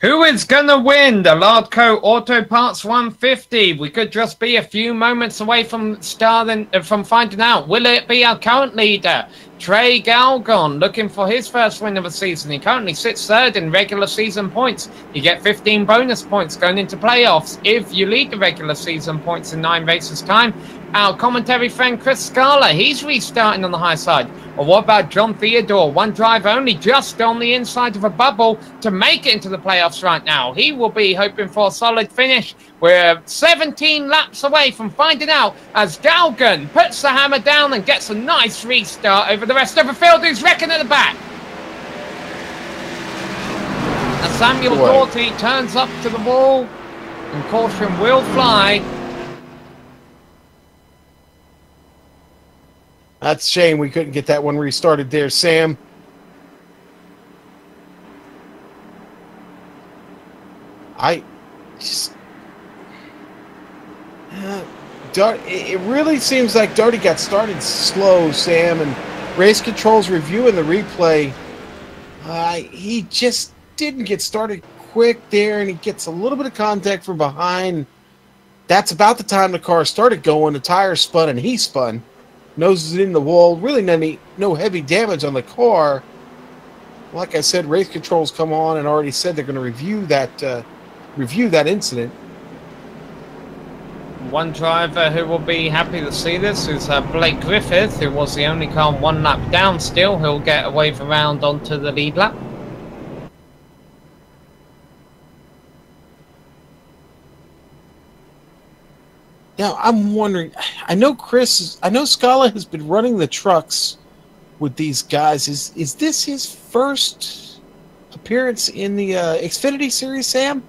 Who is going to win the Lordco Auto Parts 150? We could just be a few moments away from finding out. Will it be our current leader, Trey Galgon, looking for his first win of the season? He currently sits third in regular season points. You get 15 bonus points going into playoffs if you lead the regular season points in 9 races time. Our commentary friend Chris Scala, he's restarting on the high side. Or what about John Theodore? One drive only, just on the inside of a bubble to make it into the playoffs right now. He will be hoping for a solid finish. We're 17 laps away from finding out as Galgan puts the hammer down and gets a nice restart over the rest of the field, who's wrecking at the back. As Samuel Doughty turns up to the wall and caution will fly. That's a shame we couldn't get that one restarted there, Sam. It really seems like Doughty got started slow, Sam, and race control's reviewing the replay. He just didn't get started quick there, and he gets a little bit of contact from behind. That's about the time the car started going. The tires spun, and he spun. Noses in the wall. Really no heavy damage on the car. Like I said, race control's come on and already said they're going to review that incident. One driver who will be happy to see this is Blake Griffith, who was the only car 1 lap down still. He'll get a wave around onto the lead lap. Now, I'm wondering, I know Scala has been running the trucks with these guys. Is this his first appearance in the Xfinity Series, Sam?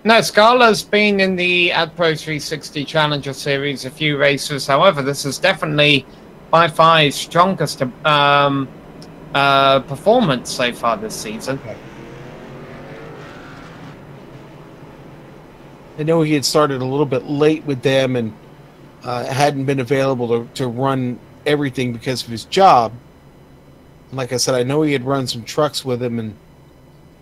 No, Scala's been in the AdPro 360 Challenger Series a few races. However, this is definitely by far his strongest performance so far this season. Okay. I know he had started a little bit late with them and hadn't been available to run everything because of his job. And like I said, I know he had run some trucks with him, and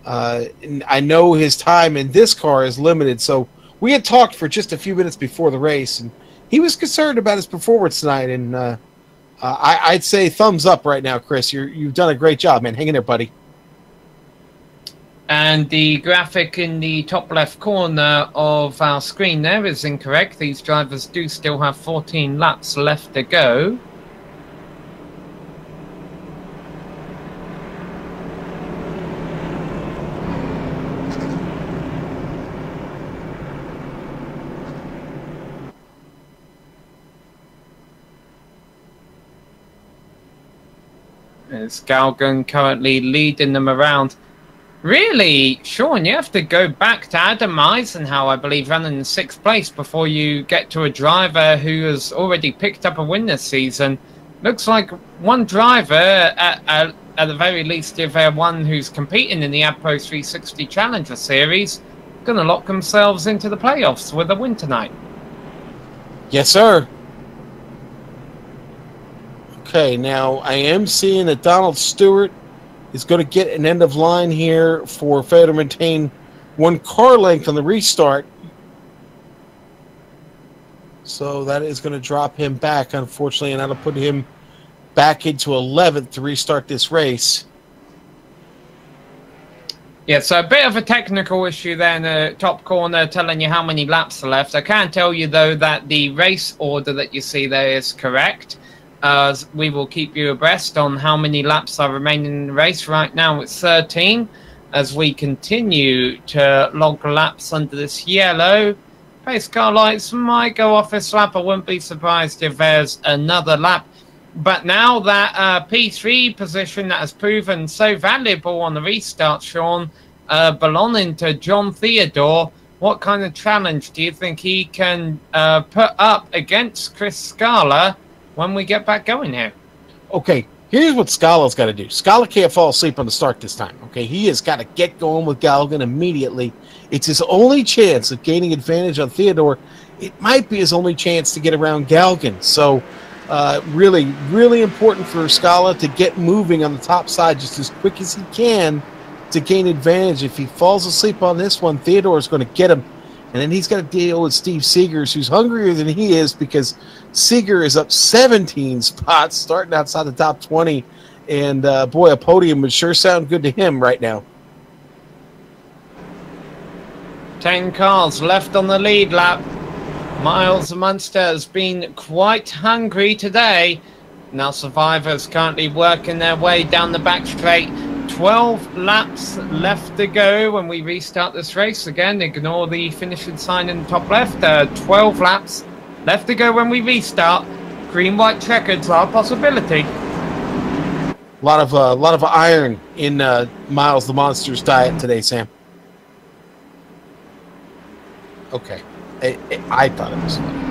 I know his time in this car is limited. So we had talked for just a few minutes before the race, and he was concerned about his performance tonight. And I'd say thumbs up right now, Chris. You've done a great job, man. Hang in there, buddy. And the graphic in the top left corner of our screen there is incorrect. These drivers do still have 14 laps left to go. As Galgan currently leading them around. Really, Sean, you have to go back to Adam Eisenhower, I believe, running in 6th place before you get to a driver who has already picked up a win this season. Looks like one driver, at the very least, if they're one who's competing in the AdPro 360 Challenger Series, going to lock themselves into the playoffs with a win tonight. Yes, sir. Okay, now I am seeing that Donald Stewart is going to get an end of line here for failure to maintain 1 car length on the restart. So that is going to drop him back, unfortunately, and that'll put him back into 11th to restart this race. Yeah, so a bit of a technical issue there in the top corner telling you how many laps are left. I can tell you, though, that the race order that you see there is correct. We will keep you abreast on how many laps are remaining in the race. Right now it's 13 as we continue to log laps under this yellow. Pace car lights might go off this lap. I wouldn't be surprised if there's another lap. But now that P3 position that has proven so valuable on the restart, Sean, belonging to John Theodore, what kind of challenge do you think he can put up against Chris Scala when we get back going here? Okay, here's what Scala's got to do. Scala can't fall asleep on the start this time. Okay, he has got to get going with Galgan immediately. It's his only chance of gaining advantage on Theodore. It might be his only chance to get around Galgan. So really, really important for Scala to get moving on the top side just as quick as he can to gain advantage. If he falls asleep on this one, Theodore's going to get him. And then he's got to deal with Steve Seegers, who's hungrier than he is because Seeger is up 17 spots, starting outside the top 20. And, boy, a podium would sure sound good to him right now. 10 cars left on the lead lap. Miles Munster has been quite hungry today. Now Survivors currently working their way down the back straight. 12 laps left to go when we restart this race. Again, ignore the finishing sign in the top left. 12 laps left to go when we restart. Green-white checkers are a possibility. A lot of iron in Miles the Monster's diet today, Sam. Okay. I thought it was funny.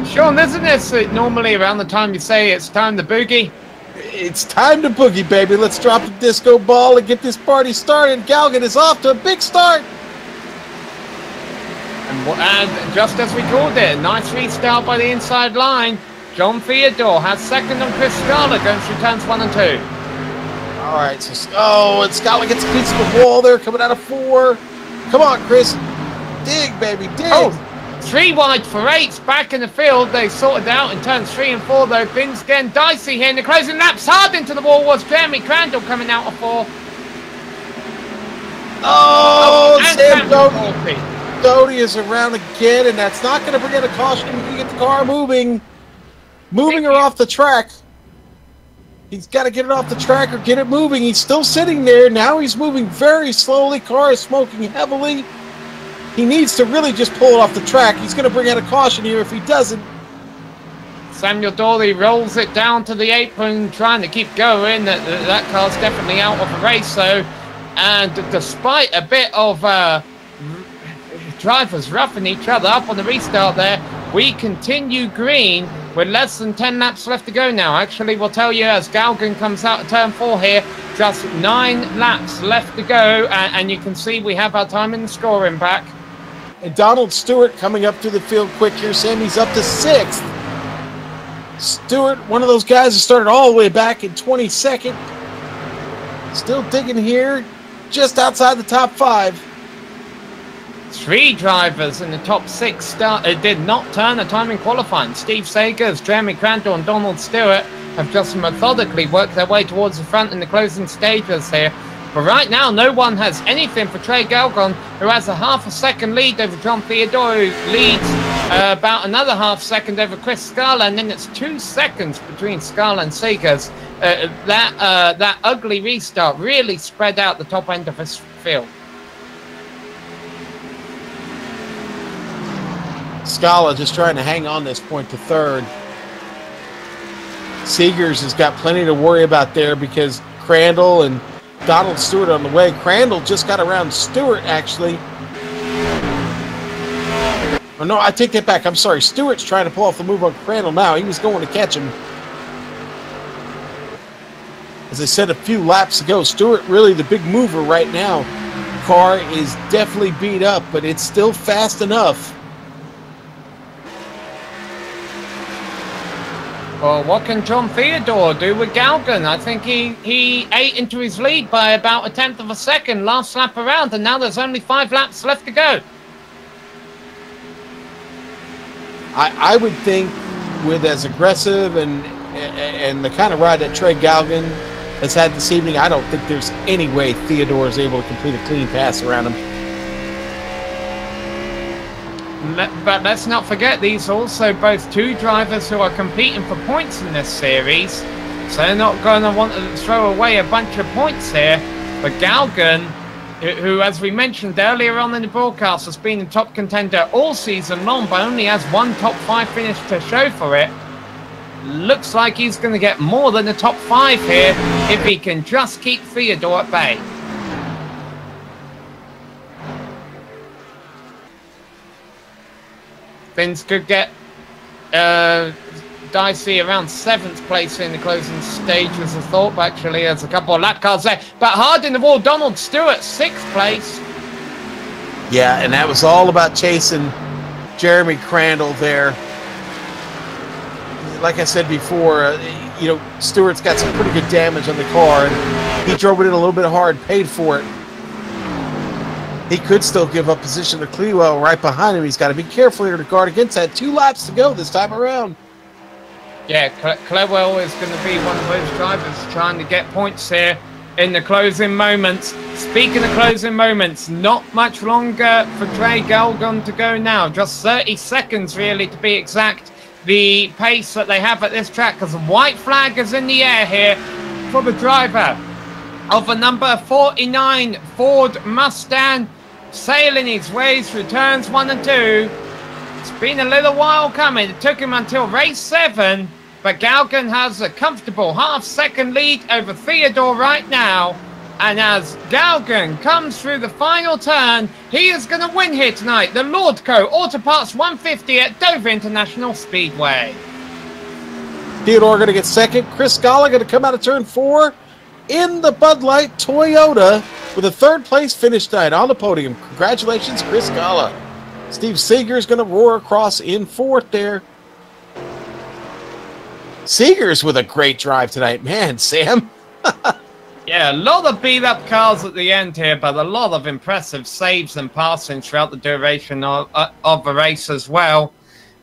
Sean, isn't this normally around the time you say it's time to boogie? It's time to boogie, baby. Let's drop the disco ball and get this party started. Galgan is off to a big start. And just as we called it, nice restart by the inside line. John Theodore has second on Chris Scala going through turns 1 and 2. All right, so and Scala gets a piece of the wall there coming out of 4. Come on, Chris. Dig, baby, dig. Oh, 3 wide for 8s back in the field. They sorted out in turns 3 and 4, though. Things getting dicey here in the closing laps. Hard into the wall was Jeremy Crandall coming out of 4. Sam Doty is around again, and that's not going to bring in a caution. We can get the car moving her off the track. He's got to get it off the track or get it moving. He's still sitting there. Now he's moving very slowly. Car is smoking heavily. He needs to really just pull it off the track. He's going to bring out a caution here if he doesn't. Samuel Dawley rolls it down to the apron, trying to keep going. That car's definitely out of the race, though. And despite a bit of drivers roughing each other up on the restart there, we continue green with less than 10 laps left to go now. Actually, we'll tell you as Galgan comes out of turn 4 here, just 9 laps left to go. And you can see we have our time in the scoring back. And Donald Stewart coming up through the field quick here. Sammy's up to 6th. Stewart, one of those guys who started all the way back in 22nd. Still digging here, just outside the top 5. 3 drivers in the top 6 did not turn a time in qualifying. Steve Sagers, Jeremy Crandall and Donald Stewart have just methodically worked their way towards the front in the closing stages here. But right now, no one has anything for Trey Galgon, who has a half a second lead over John Theodore, who leads about another half second over Chris Scala, and then it's 2 seconds between Scala and Sagers. That ugly restart really spread out the top end of his field. Scala just trying to hang on this point to 3rd. Seegers has got plenty to worry about there because Crandall and Donald Stewart on the way. Crandall just got around Stewart, actually. Oh, no, I take that back. I'm sorry. Stewart's trying to pull off the move on Crandall now. He was going to catch him. As I said a few laps ago, Stewart really the big mover right now. Car is definitely beat up, but it's still fast enough. Well, what can John Theodore do with Galgan? I think he ate into his lead by about 1/10 of a second last lap around, and now there's only 5 laps left to go. I would think with as aggressive and the kind of ride that Trey Galgan has had this evening, I don't think there's any way Theodore is able to complete a clean pass around him. But let's not forget, these are also both 2 drivers who are competing for points in this series. So they're not going to want to throw away a bunch of points here. But Galgan, who, as we mentioned earlier on in the broadcast, has been a top contender all season long, but only has 1 top 5 finish to show for it, looks like he's going to get more than the top 5 here if he can just keep Theodore at bay. Things could get dicey around 7th place in the closing stages of thought. Actually, there's a couple of lap cars there. But hard in the wall, Donald Stewart, 6th place. Yeah, and that was all about chasing Jeremy Crandall there. Like I said before, Stewart's got some pretty good damage on the car, and He drove it in a little bit hard, paid for it. He could still give up position to Clewell right behind him. He's got to be careful here to guard against that. 2 laps to go this time around. Yeah, Clewell is going to be one of those drivers trying to get points here in the closing moments. Speaking of closing moments, not much longer for Trey Galgon to go now. Just 30 seconds, really, to be exact. The pace that they have at this track, because the white flag is in the air here for the driver of the number 49 Ford Mustang, sailing his way through turns 1 and 2. It's been a little while coming. It took him until race 7, but Galgan has a comfortable half-second lead over Theodore right now. And as Galgan comes through the final turn, he is going to win here tonight. The Lordco Auto Parts 150 at Dover International Speedway. Theodore going to get second. Chris Scala going to come out of turn 4 in the Bud Light Toyota with a 3rd place finish tonight on the podium. Congratulations, Chris Scala. Steve Seeger is going to roar across in 4th there. Seeger's with a great drive tonight. Man, Sam. Yeah, a lot of beat-up cars at the end here, but a lot of impressive saves and passing throughout the duration of the race as well.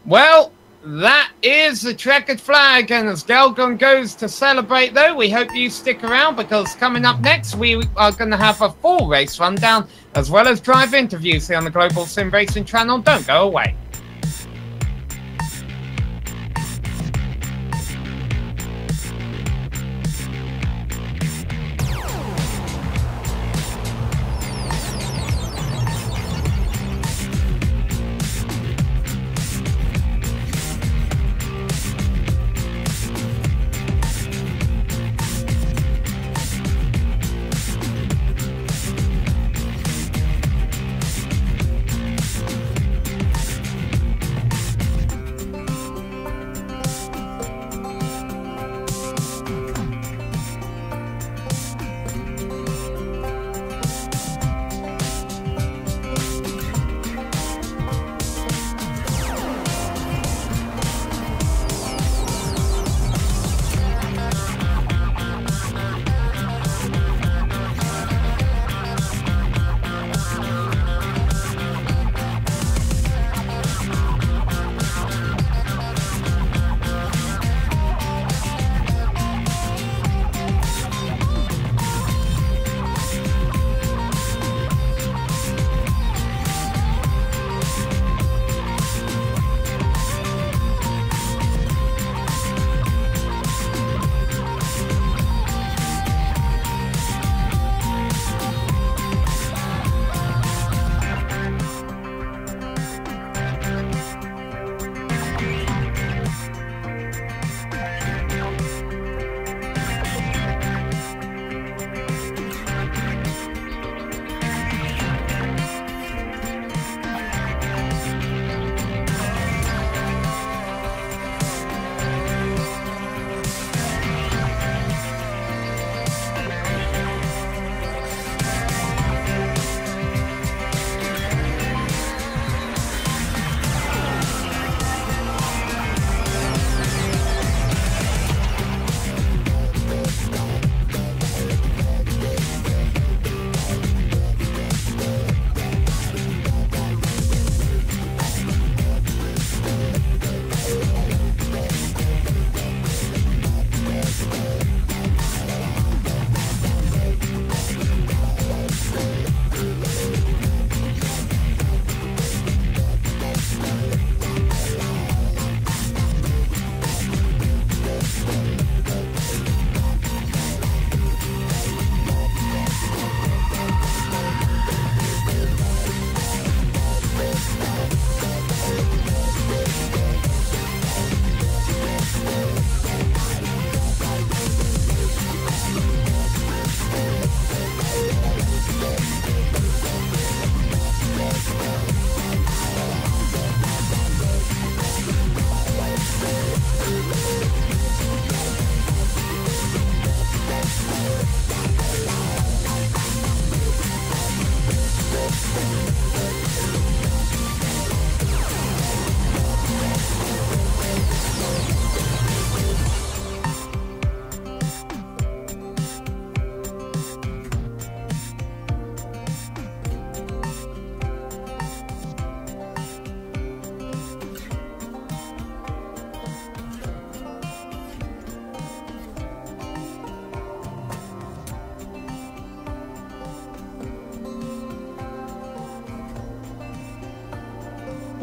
Well, that is the checkered flag, and as Galgon goes to celebrate, though, we hope you stick around, because coming up next, we are going to have a full race rundown, as well as drive interviews here on the Global Sim Racing Channel. Don't go away.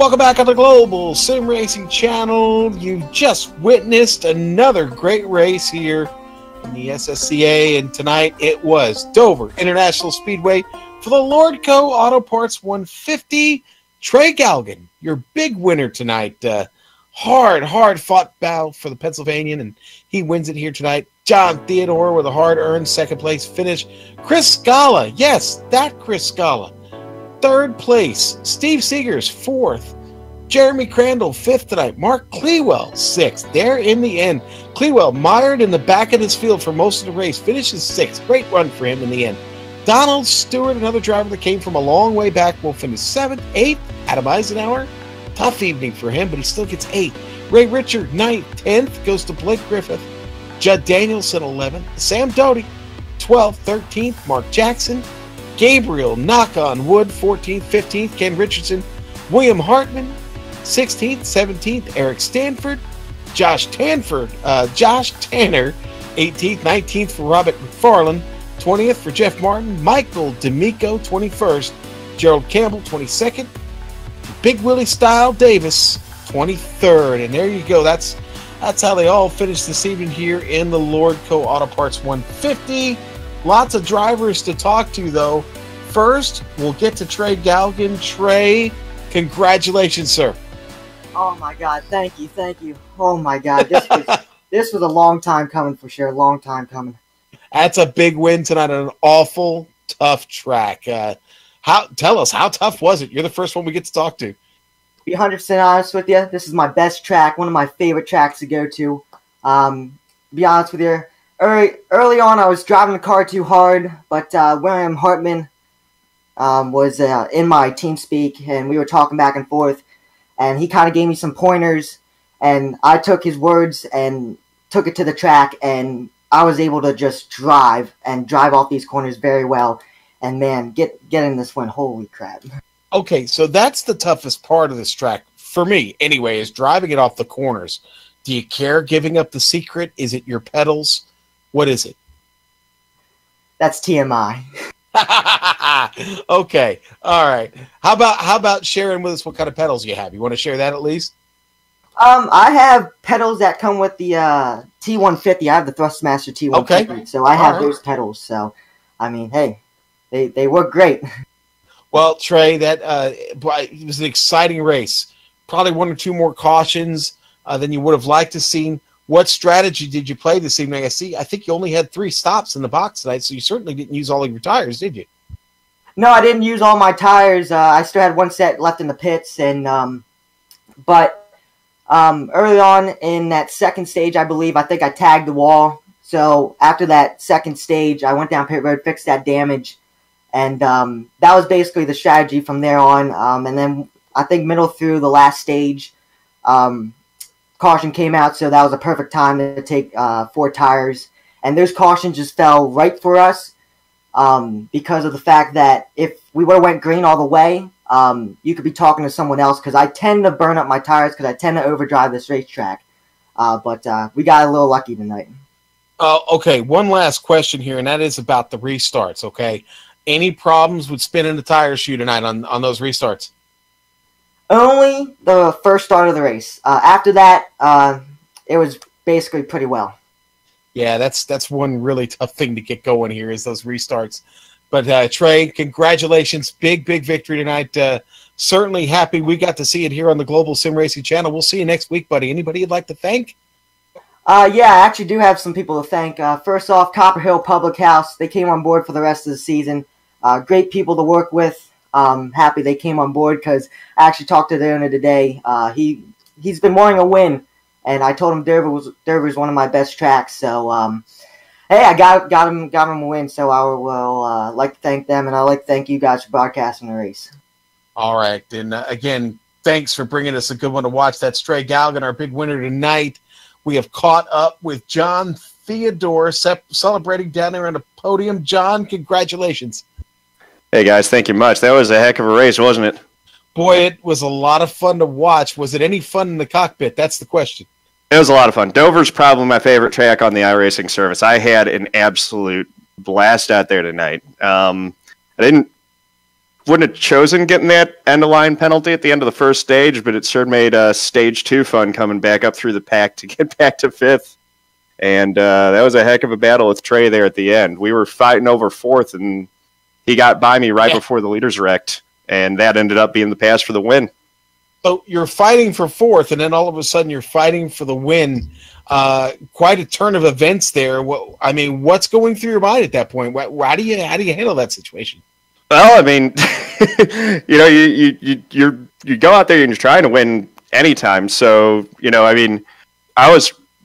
Welcome back on the Global Sim Racing Channel. You just witnessed another great race here in the SSCA, and tonight it was Dover International Speedway for the Lordco Auto Parts 150. Trey Galgan, your big winner tonight. Hard fought battle for the Pennsylvanian, and he wins it here tonight. John Theodore with a hard-earned second-place finish. Chris Scala, yes, that Chris Scala, third place. Steve Seegers, fourth. Jeremy Crandall, fifth tonight. Mark Clewell, sixth. There in the end. Clewell mired in the back of his field for most of the race. Finishes sixth. Great run for him in the end. Donald Stewart, another driver that came from a long way back, will finish seventh. Eighth, Adam Eisenhower. Tough evening for him, but he still gets eighth. Ray Richard, ninth. 10th goes to Blake Griffith. Judd Danielson, 11th. Sam Doty, 12th. 13th, Mark Jackson. Gabriel Knock on Wood, 14th, 15th, Ken Richardson, William Hartman, 16th, 17th, Eric Stanford, Josh Tanner, 18th, 19th for Robert McFarland, 20th for Jeff Martin, Michael D'Amico, 21st, Gerald Campbell, 22nd, Big Willie Style Davis, 23rd, and there you go. That's how they all finished this evening here in the Lordco Auto Parts 150. Lots of drivers to talk to, though. First, we'll get to Trey Galgan. Trey, congratulations, sir. Oh, my God. Thank you. Oh, my God. This was a long time coming for sure. Long time coming. That's a big win tonight on an awful, tough track. Tell us, how tough was it? You're the first one we get to talk to. To be 100% honest with you, this is my best track, one of my favorite tracks to go to. Be honest with you, early on I was driving the car too hard, but William Hartman was in my team speak, and we were talking back and forth, and he kind of gave me some pointers, and I took his words and took it to the track, and I was able to just drive off these corners very well, and man, getting this win, holy crap. Okay, so that's the toughest part of this track, for me anyway, is driving it off the corners. Do you care giving up the secret? Is it your pedals? What is it? That's TMI. Okay, all right. How about sharing with us what kind of pedals you have? You want to share that at least? I have pedals that come with the T150. I have the Thrustmaster T150, okay. So I have those pedals. So, I mean, hey, they work great. Well, Trey, it was an exciting race. Probably one or two more cautions than you would have liked to seen. What strategy did you play this evening? I think you only had 3 stops in the box tonight, so you certainly didn't use all of your tires, did you? No, I didn't use all my tires. I still had 1 set left in the pits, and but early on in that second stage, I think I tagged the wall. So after that second stage, I went down pit road, fixed that damage, and that was basically the strategy from there on. And then I think middle through the last stage, caution came out, so that was a perfect time to take 4 tires. And those cautions just fell right for us because of the fact that if we would have went green all the way, you could be talking to someone else, because I tend to burn up my tires because I tend to overdrive this racetrack. But we got a little lucky tonight. Okay, one last question here, and that is about the restarts, okay? Any problems with spinning the tire shoe tonight on those restarts? Only the first start of the race. After that, it was basically pretty well. Yeah, that's one really tough thing to get going here is those restarts. But Trey, congratulations. Big victory tonight. Certainly happy we got to see it here on the Global Sim Racing Channel. We'll see you next week, buddy. Anybody you'd like to thank? Yeah, I actually do have some people to thank. First off, Copper Hill Public House. They came on board for the rest of the season. Great people to work with. Happy they came on board because I actually talked to the owner today. He's been wanting a win, and I told him Dover's one of my best tracks. So hey, I got him a win. So I will like to thank them, and I'd like to thank you guys for broadcasting the race. All right, and again, thanks for bringing us a good one to watch. That's Trey Galgan, our big winner tonight. We have caught up with John Theodore celebrating down there on the podium. John, congratulations. Hey, guys, thank you much. That was a heck of a race, wasn't it? Boy, it was a lot of fun to watch. Was it any fun in the cockpit? That's the question. It was a lot of fun. Dover's probably my favorite track on the iRacing service. I had an absolute blast out there tonight. I wouldn't have chosen getting that end of line penalty at the end of the first stage, but it sure made stage 2 fun coming back up through the pack to get back to 5th. And that was a heck of a battle with Trey there at the end. We were fighting over 4th, and he got by me right before the leaders wrecked, and that ended up being the pass for the win. So you're fighting for 4th, and then all of a sudden you're fighting for the win. Quite a turn of events there. What's going through your mind at that point? How do you handle that situation? Well, I mean, you go out there and you're trying to win anytime. So,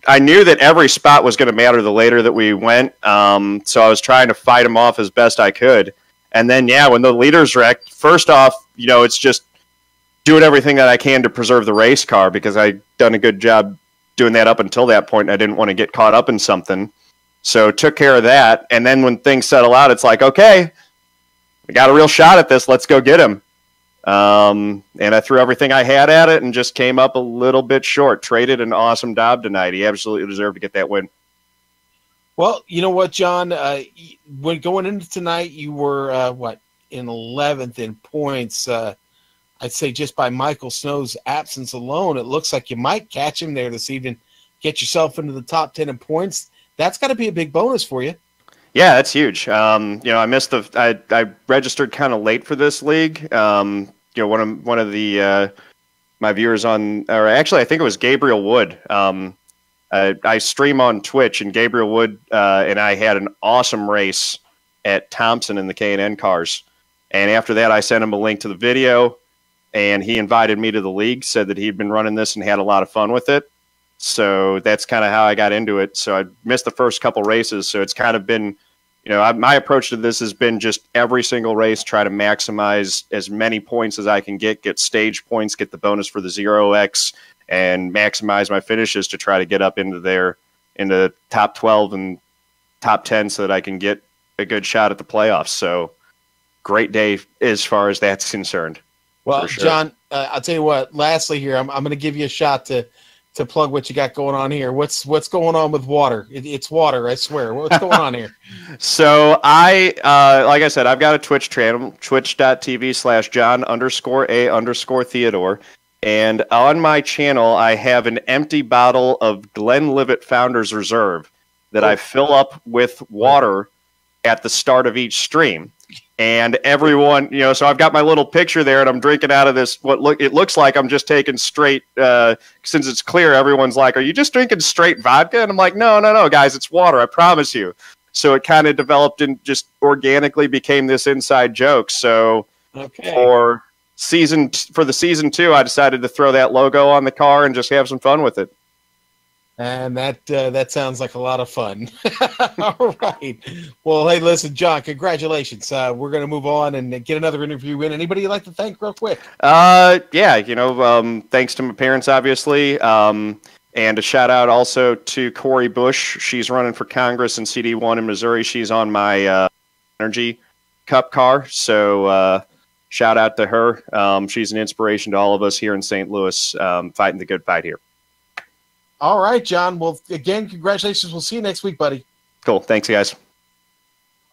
I knew that every spot was going to matter the later that we went. So I was trying to fight them off as best I could. And then, when the leaders wrecked, first off, it's just doing everything that I can to preserve the race car, because I'd done a good job doing that up until that point. And I didn't want to get caught up in something. So took care of that. And then when things settle out, it's like, okay, I got a real shot at this. Let's go get him. And I threw everything I had at it and just came up a little bit short. Traded an awesome job tonight. He absolutely deserved to get that win. Well, you know what, John? When going into tonight, you were, in 11th in points. I'd say just by Michael Snow's absence alone, it looks like you might catch him there this evening, get yourself into the top 10 in points. That's got to be a big bonus for you. Yeah, that's huge. I missed I registered kind of late for this league. One of the my viewers or actually I think it was Gabriel Wood. I stream on Twitch, and Gabriel Wood and I had an awesome race at Thompson in the K&N cars. And after that, I sent him a link to the video, and he invited me to the league. Said that he'd been running this and had a lot of fun with it. So that's kind of how I got into it. So I missed the first couple races. So it's kind of been, my approach to this has been just every single race, try to maximize as many points as I can get stage points, get the bonus for the 0x, and maximize my finishes to try to get up into top 12 and top 10 so that I can get a good shot at the playoffs. So great day as far as that's concerned. Well, sure. John, I'll tell you what, lastly here, I'm going to give you a shot to plug what you got going on here. What's going on with water? It's water, I swear. What's going on here? So like I said, I've got a Twitch channel, twitch.tv/John_A_Theodore. And on my channel, I have an empty bottle of Glenlivet Founders Reserve that I fill up with water at the start of each stream. And everyone, so I've got my little picture there, and I'm drinking out of this. It looks like I'm just taking straight. Since it's clear, everyone's like, "Are you just drinking straight vodka?" And I'm like, "No, guys, it's water. I promise you." So it kind of developed and just organically became this inside joke. So for the season 2, I decided to throw that logo on the car and just have some fun with it. And that sounds like a lot of fun. All right. Well, hey, listen, John, congratulations. We're going to move on and get another interview in. Anybody you'd like to thank real quick? Thanks to my parents, obviously. And a shout out also to Corey Bush. She's running for Congress in CD1 in Missouri. She's on my Energy Cup car. So shout out to her. She's an inspiration to all of us here in St. Louis, fighting the good fight here. All right, John. Well, again, congratulations. We'll see you next week, buddy. Cool. Thanks, guys.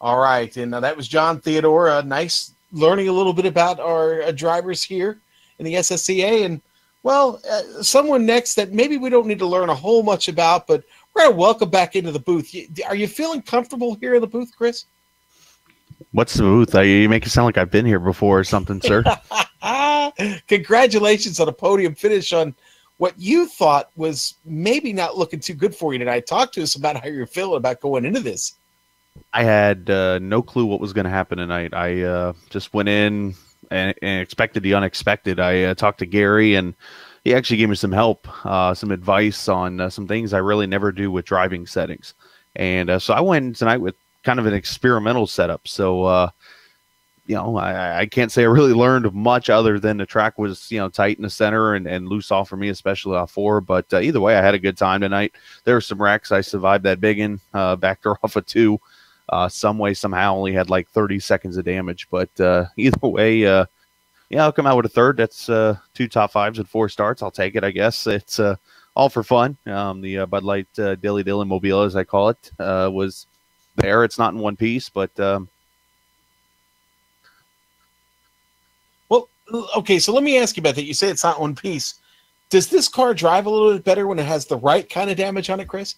All right. And that was John Theodore. Nice learning a little bit about our drivers here in the SSCA. And, well, someone next that maybe we don't need to learn a whole much about, but we're going to welcome back into the booth. Are you feeling comfortable here in the booth, Chris? What's the booth? You make it sound like I've been here before or something, sir. Congratulations on a podium finish on what you thought was maybe not looking too good for you tonight. Talk to us about how you're feeling about going into this. I had no clue what was going to happen tonight. I just went in and expected the unexpected. I talked to Gary, and he actually gave me some help, some advice on some things I really never do with driving settings. And so I went tonight with kind of an experimental setup. So, I can't say I really learned much other than the track was, tight in the center and loose off for me, especially off 4. But either way, I had a good time tonight. There were some wrecks. I survived that big one, backed her off a 2. Some way, somehow, only had like 30 seconds of damage. But either way, I'll come out with a 3rd. That's 2 top 5s and 4 starts. I'll take it, I guess. It's all for fun. The Bud Light Dilly Dilly Mobile, as I call it, was there. It's not in one piece, but Okay, so let me ask you about that. You say it's not one piece. Does this car drive a little bit better when it has the right kind of damage on it, Chris?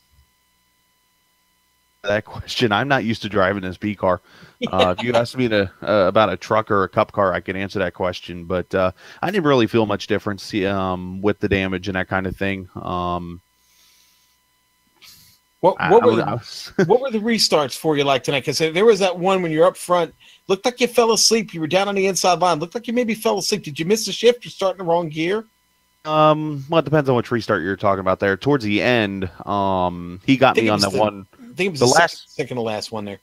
That question, I'm not used to driving this B car. If you asked me about a truck or a cup car, I can answer that question. But I didn't really feel much difference with the damage and that kind of thing. What were the restarts for you like tonight? Because there was that one when you're up front. Looked like you fell asleep. You were down on the inside line. Looked like you maybe fell asleep. Did you miss the shift? You're starting the wrong gear? Well, it depends on which restart you're talking about there. Towards the end, he got me on that one. I think it was the second to last one there.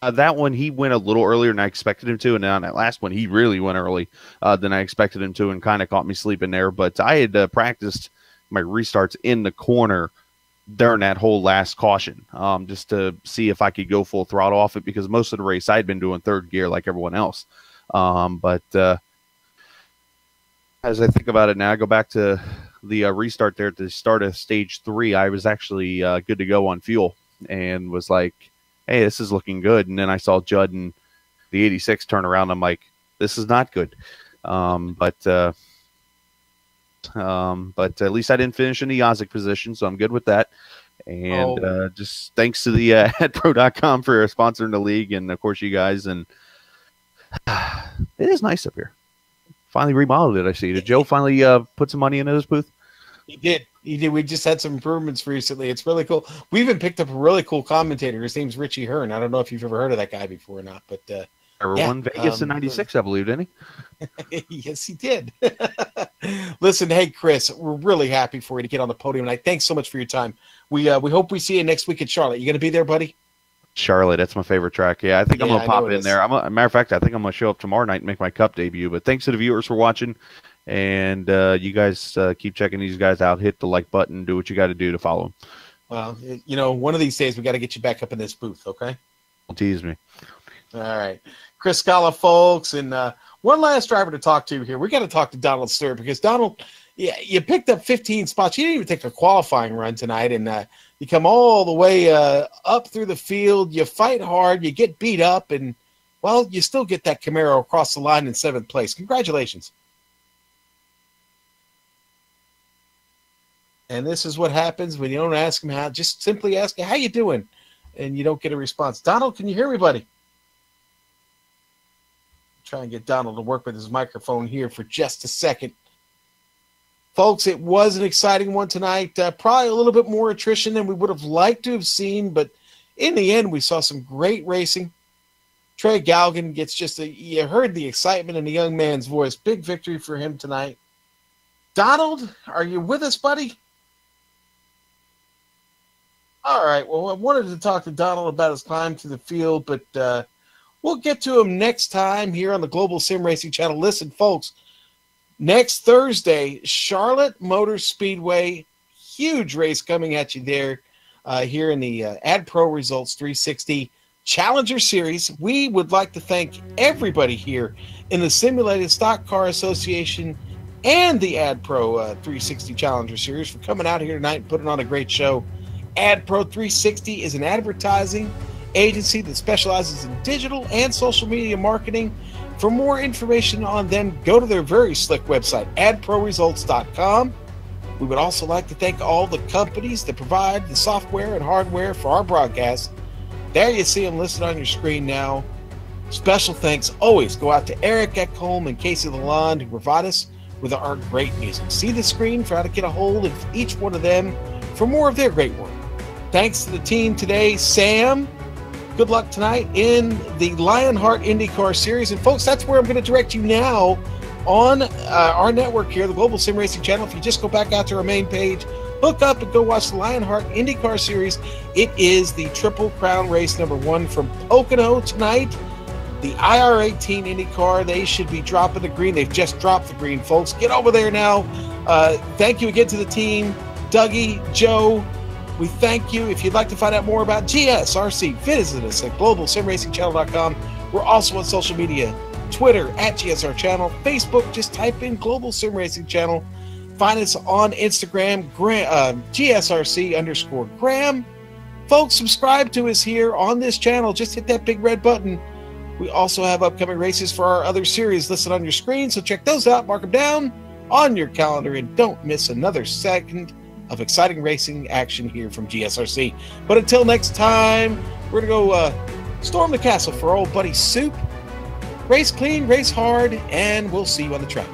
That one, he went a little earlier than I expected him to. And on that last one, he really went early than I expected him to and kind of caught me sleeping there. But I had practiced my restarts in the corner during that whole last caution, just to see if I could go full throttle off it, because most of the race I'd been doing third gear like everyone else. But as I think about it now, I go back to the restart there at the start of stage 3. I was actually good to go on fuel and was like, hey, this is looking good. And then I saw Judd and the 86 turn around. I'm like, this is not good. But at least I didn't finish in the Yazik position, so I'm good with that. And just thanks to the AdPro.com for sponsoring the league, and of course you guys. And it is nice up here. Finally remodeled it. I see. Did Joe finally put some money into this booth? He did. We just had some improvements recently. It's really cool. We even picked up a really cool commentator. His name's Richie Hearn. I don't know if you've ever heard of that guy before or not, but won Vegas in '96, I believe, didn't he? Yes, he did. Listen, hey, Chris, we're really happy for you to get on the podium tonight. Thanks so much for your time. We hope we see you next week at Charlotte. You going to be there, buddy? Charlotte, that's my favorite track. Yeah, I think I'm going to pop in there. Matter of fact, I think I'm going to show up tomorrow night and make my Cup debut. But thanks to the viewers for watching. And you guys keep checking these guys out. Hit the like button. Do what you got to do to follow them. Well, one of these days we got to get you back up in this booth, okay? Don't tease me. All right. Chris Scala, folks. And one last driver to talk to here. We got to talk to Donald Stewart, because Donald, you picked up 15 spots. You didn't even take a qualifying run tonight. And you come all the way up through the field. You fight hard. You get beat up. And, well, you still get that Camaro across the line in 7th place. Congratulations. And this is what happens when you don't ask him how. Just simply ask him, how you doing? And you don't get a response. Donald, can you hear me, buddy? Try and get Donald to work with his microphone here for just a second. Folks, it was an exciting one tonight. Probably a little bit more attrition than we would have liked to have seen, but in the end, we saw some great racing. Trey Galgan gets you heard the excitement in the young man's voice. Big victory for him tonight. Donald, are you with us, buddy? All right, well, I wanted to talk to Donald about his climb to the field, but we'll get to him next time here on the Global Sim Racing Channel. Listen, folks, next Thursday, Charlotte Motor Speedway, huge race coming at you there here in the AdPro Results 360 Challenger Series. We would like to thank everybody here in the Simulated Stock Car Association and the AdPro 360 Challenger Series for coming out here tonight and putting on a great show. AdPro 360 is an advertising agency that specializes in digital and social media marketing. For more information on them, go to their very slick website, adproresults.com. We would also like to thank all the companies that provide the software and hardware for our broadcast. There you see them listed on your screen now. Special thanks always go out to Eric Ekholm and Casey Lalonde, who provide us with our great music. See the screen for how to get a hold of each one of them for more of their great work. Thanks to the team today. Sam, good luck tonight in the Lionheart IndyCar Series. And folks, that's where I'm going to direct you now on our network here, the Global Sim Racing Channel. If you just go back out to our main page, hook up and go watch the Lionheart IndyCar Series. It is the Triple Crown race number 1 from Pocono tonight. The IR18 IndyCar, they should be dropping the green. They've just dropped the green, folks. Get over there now. Thank you again to the team. Dougie, Joe, we thank you. If you'd like to find out more about GSRC, visit us at globalsimracingchannel.com. We're also on social media, Twitter at GSR Channel, Facebook, just type in Global Sim Racing Channel. Find us on Instagram, GSRC_Graham. Folks, subscribe to us here on this channel. Just hit that big red button. We also have upcoming races for our other series listed on your screen, so check those out, mark them down on your calendar, and don't miss another second of exciting racing action here from GSRC. But until next time, we're going to go storm the castle for old buddy Soup. Race clean, race hard, and we'll see you on the track.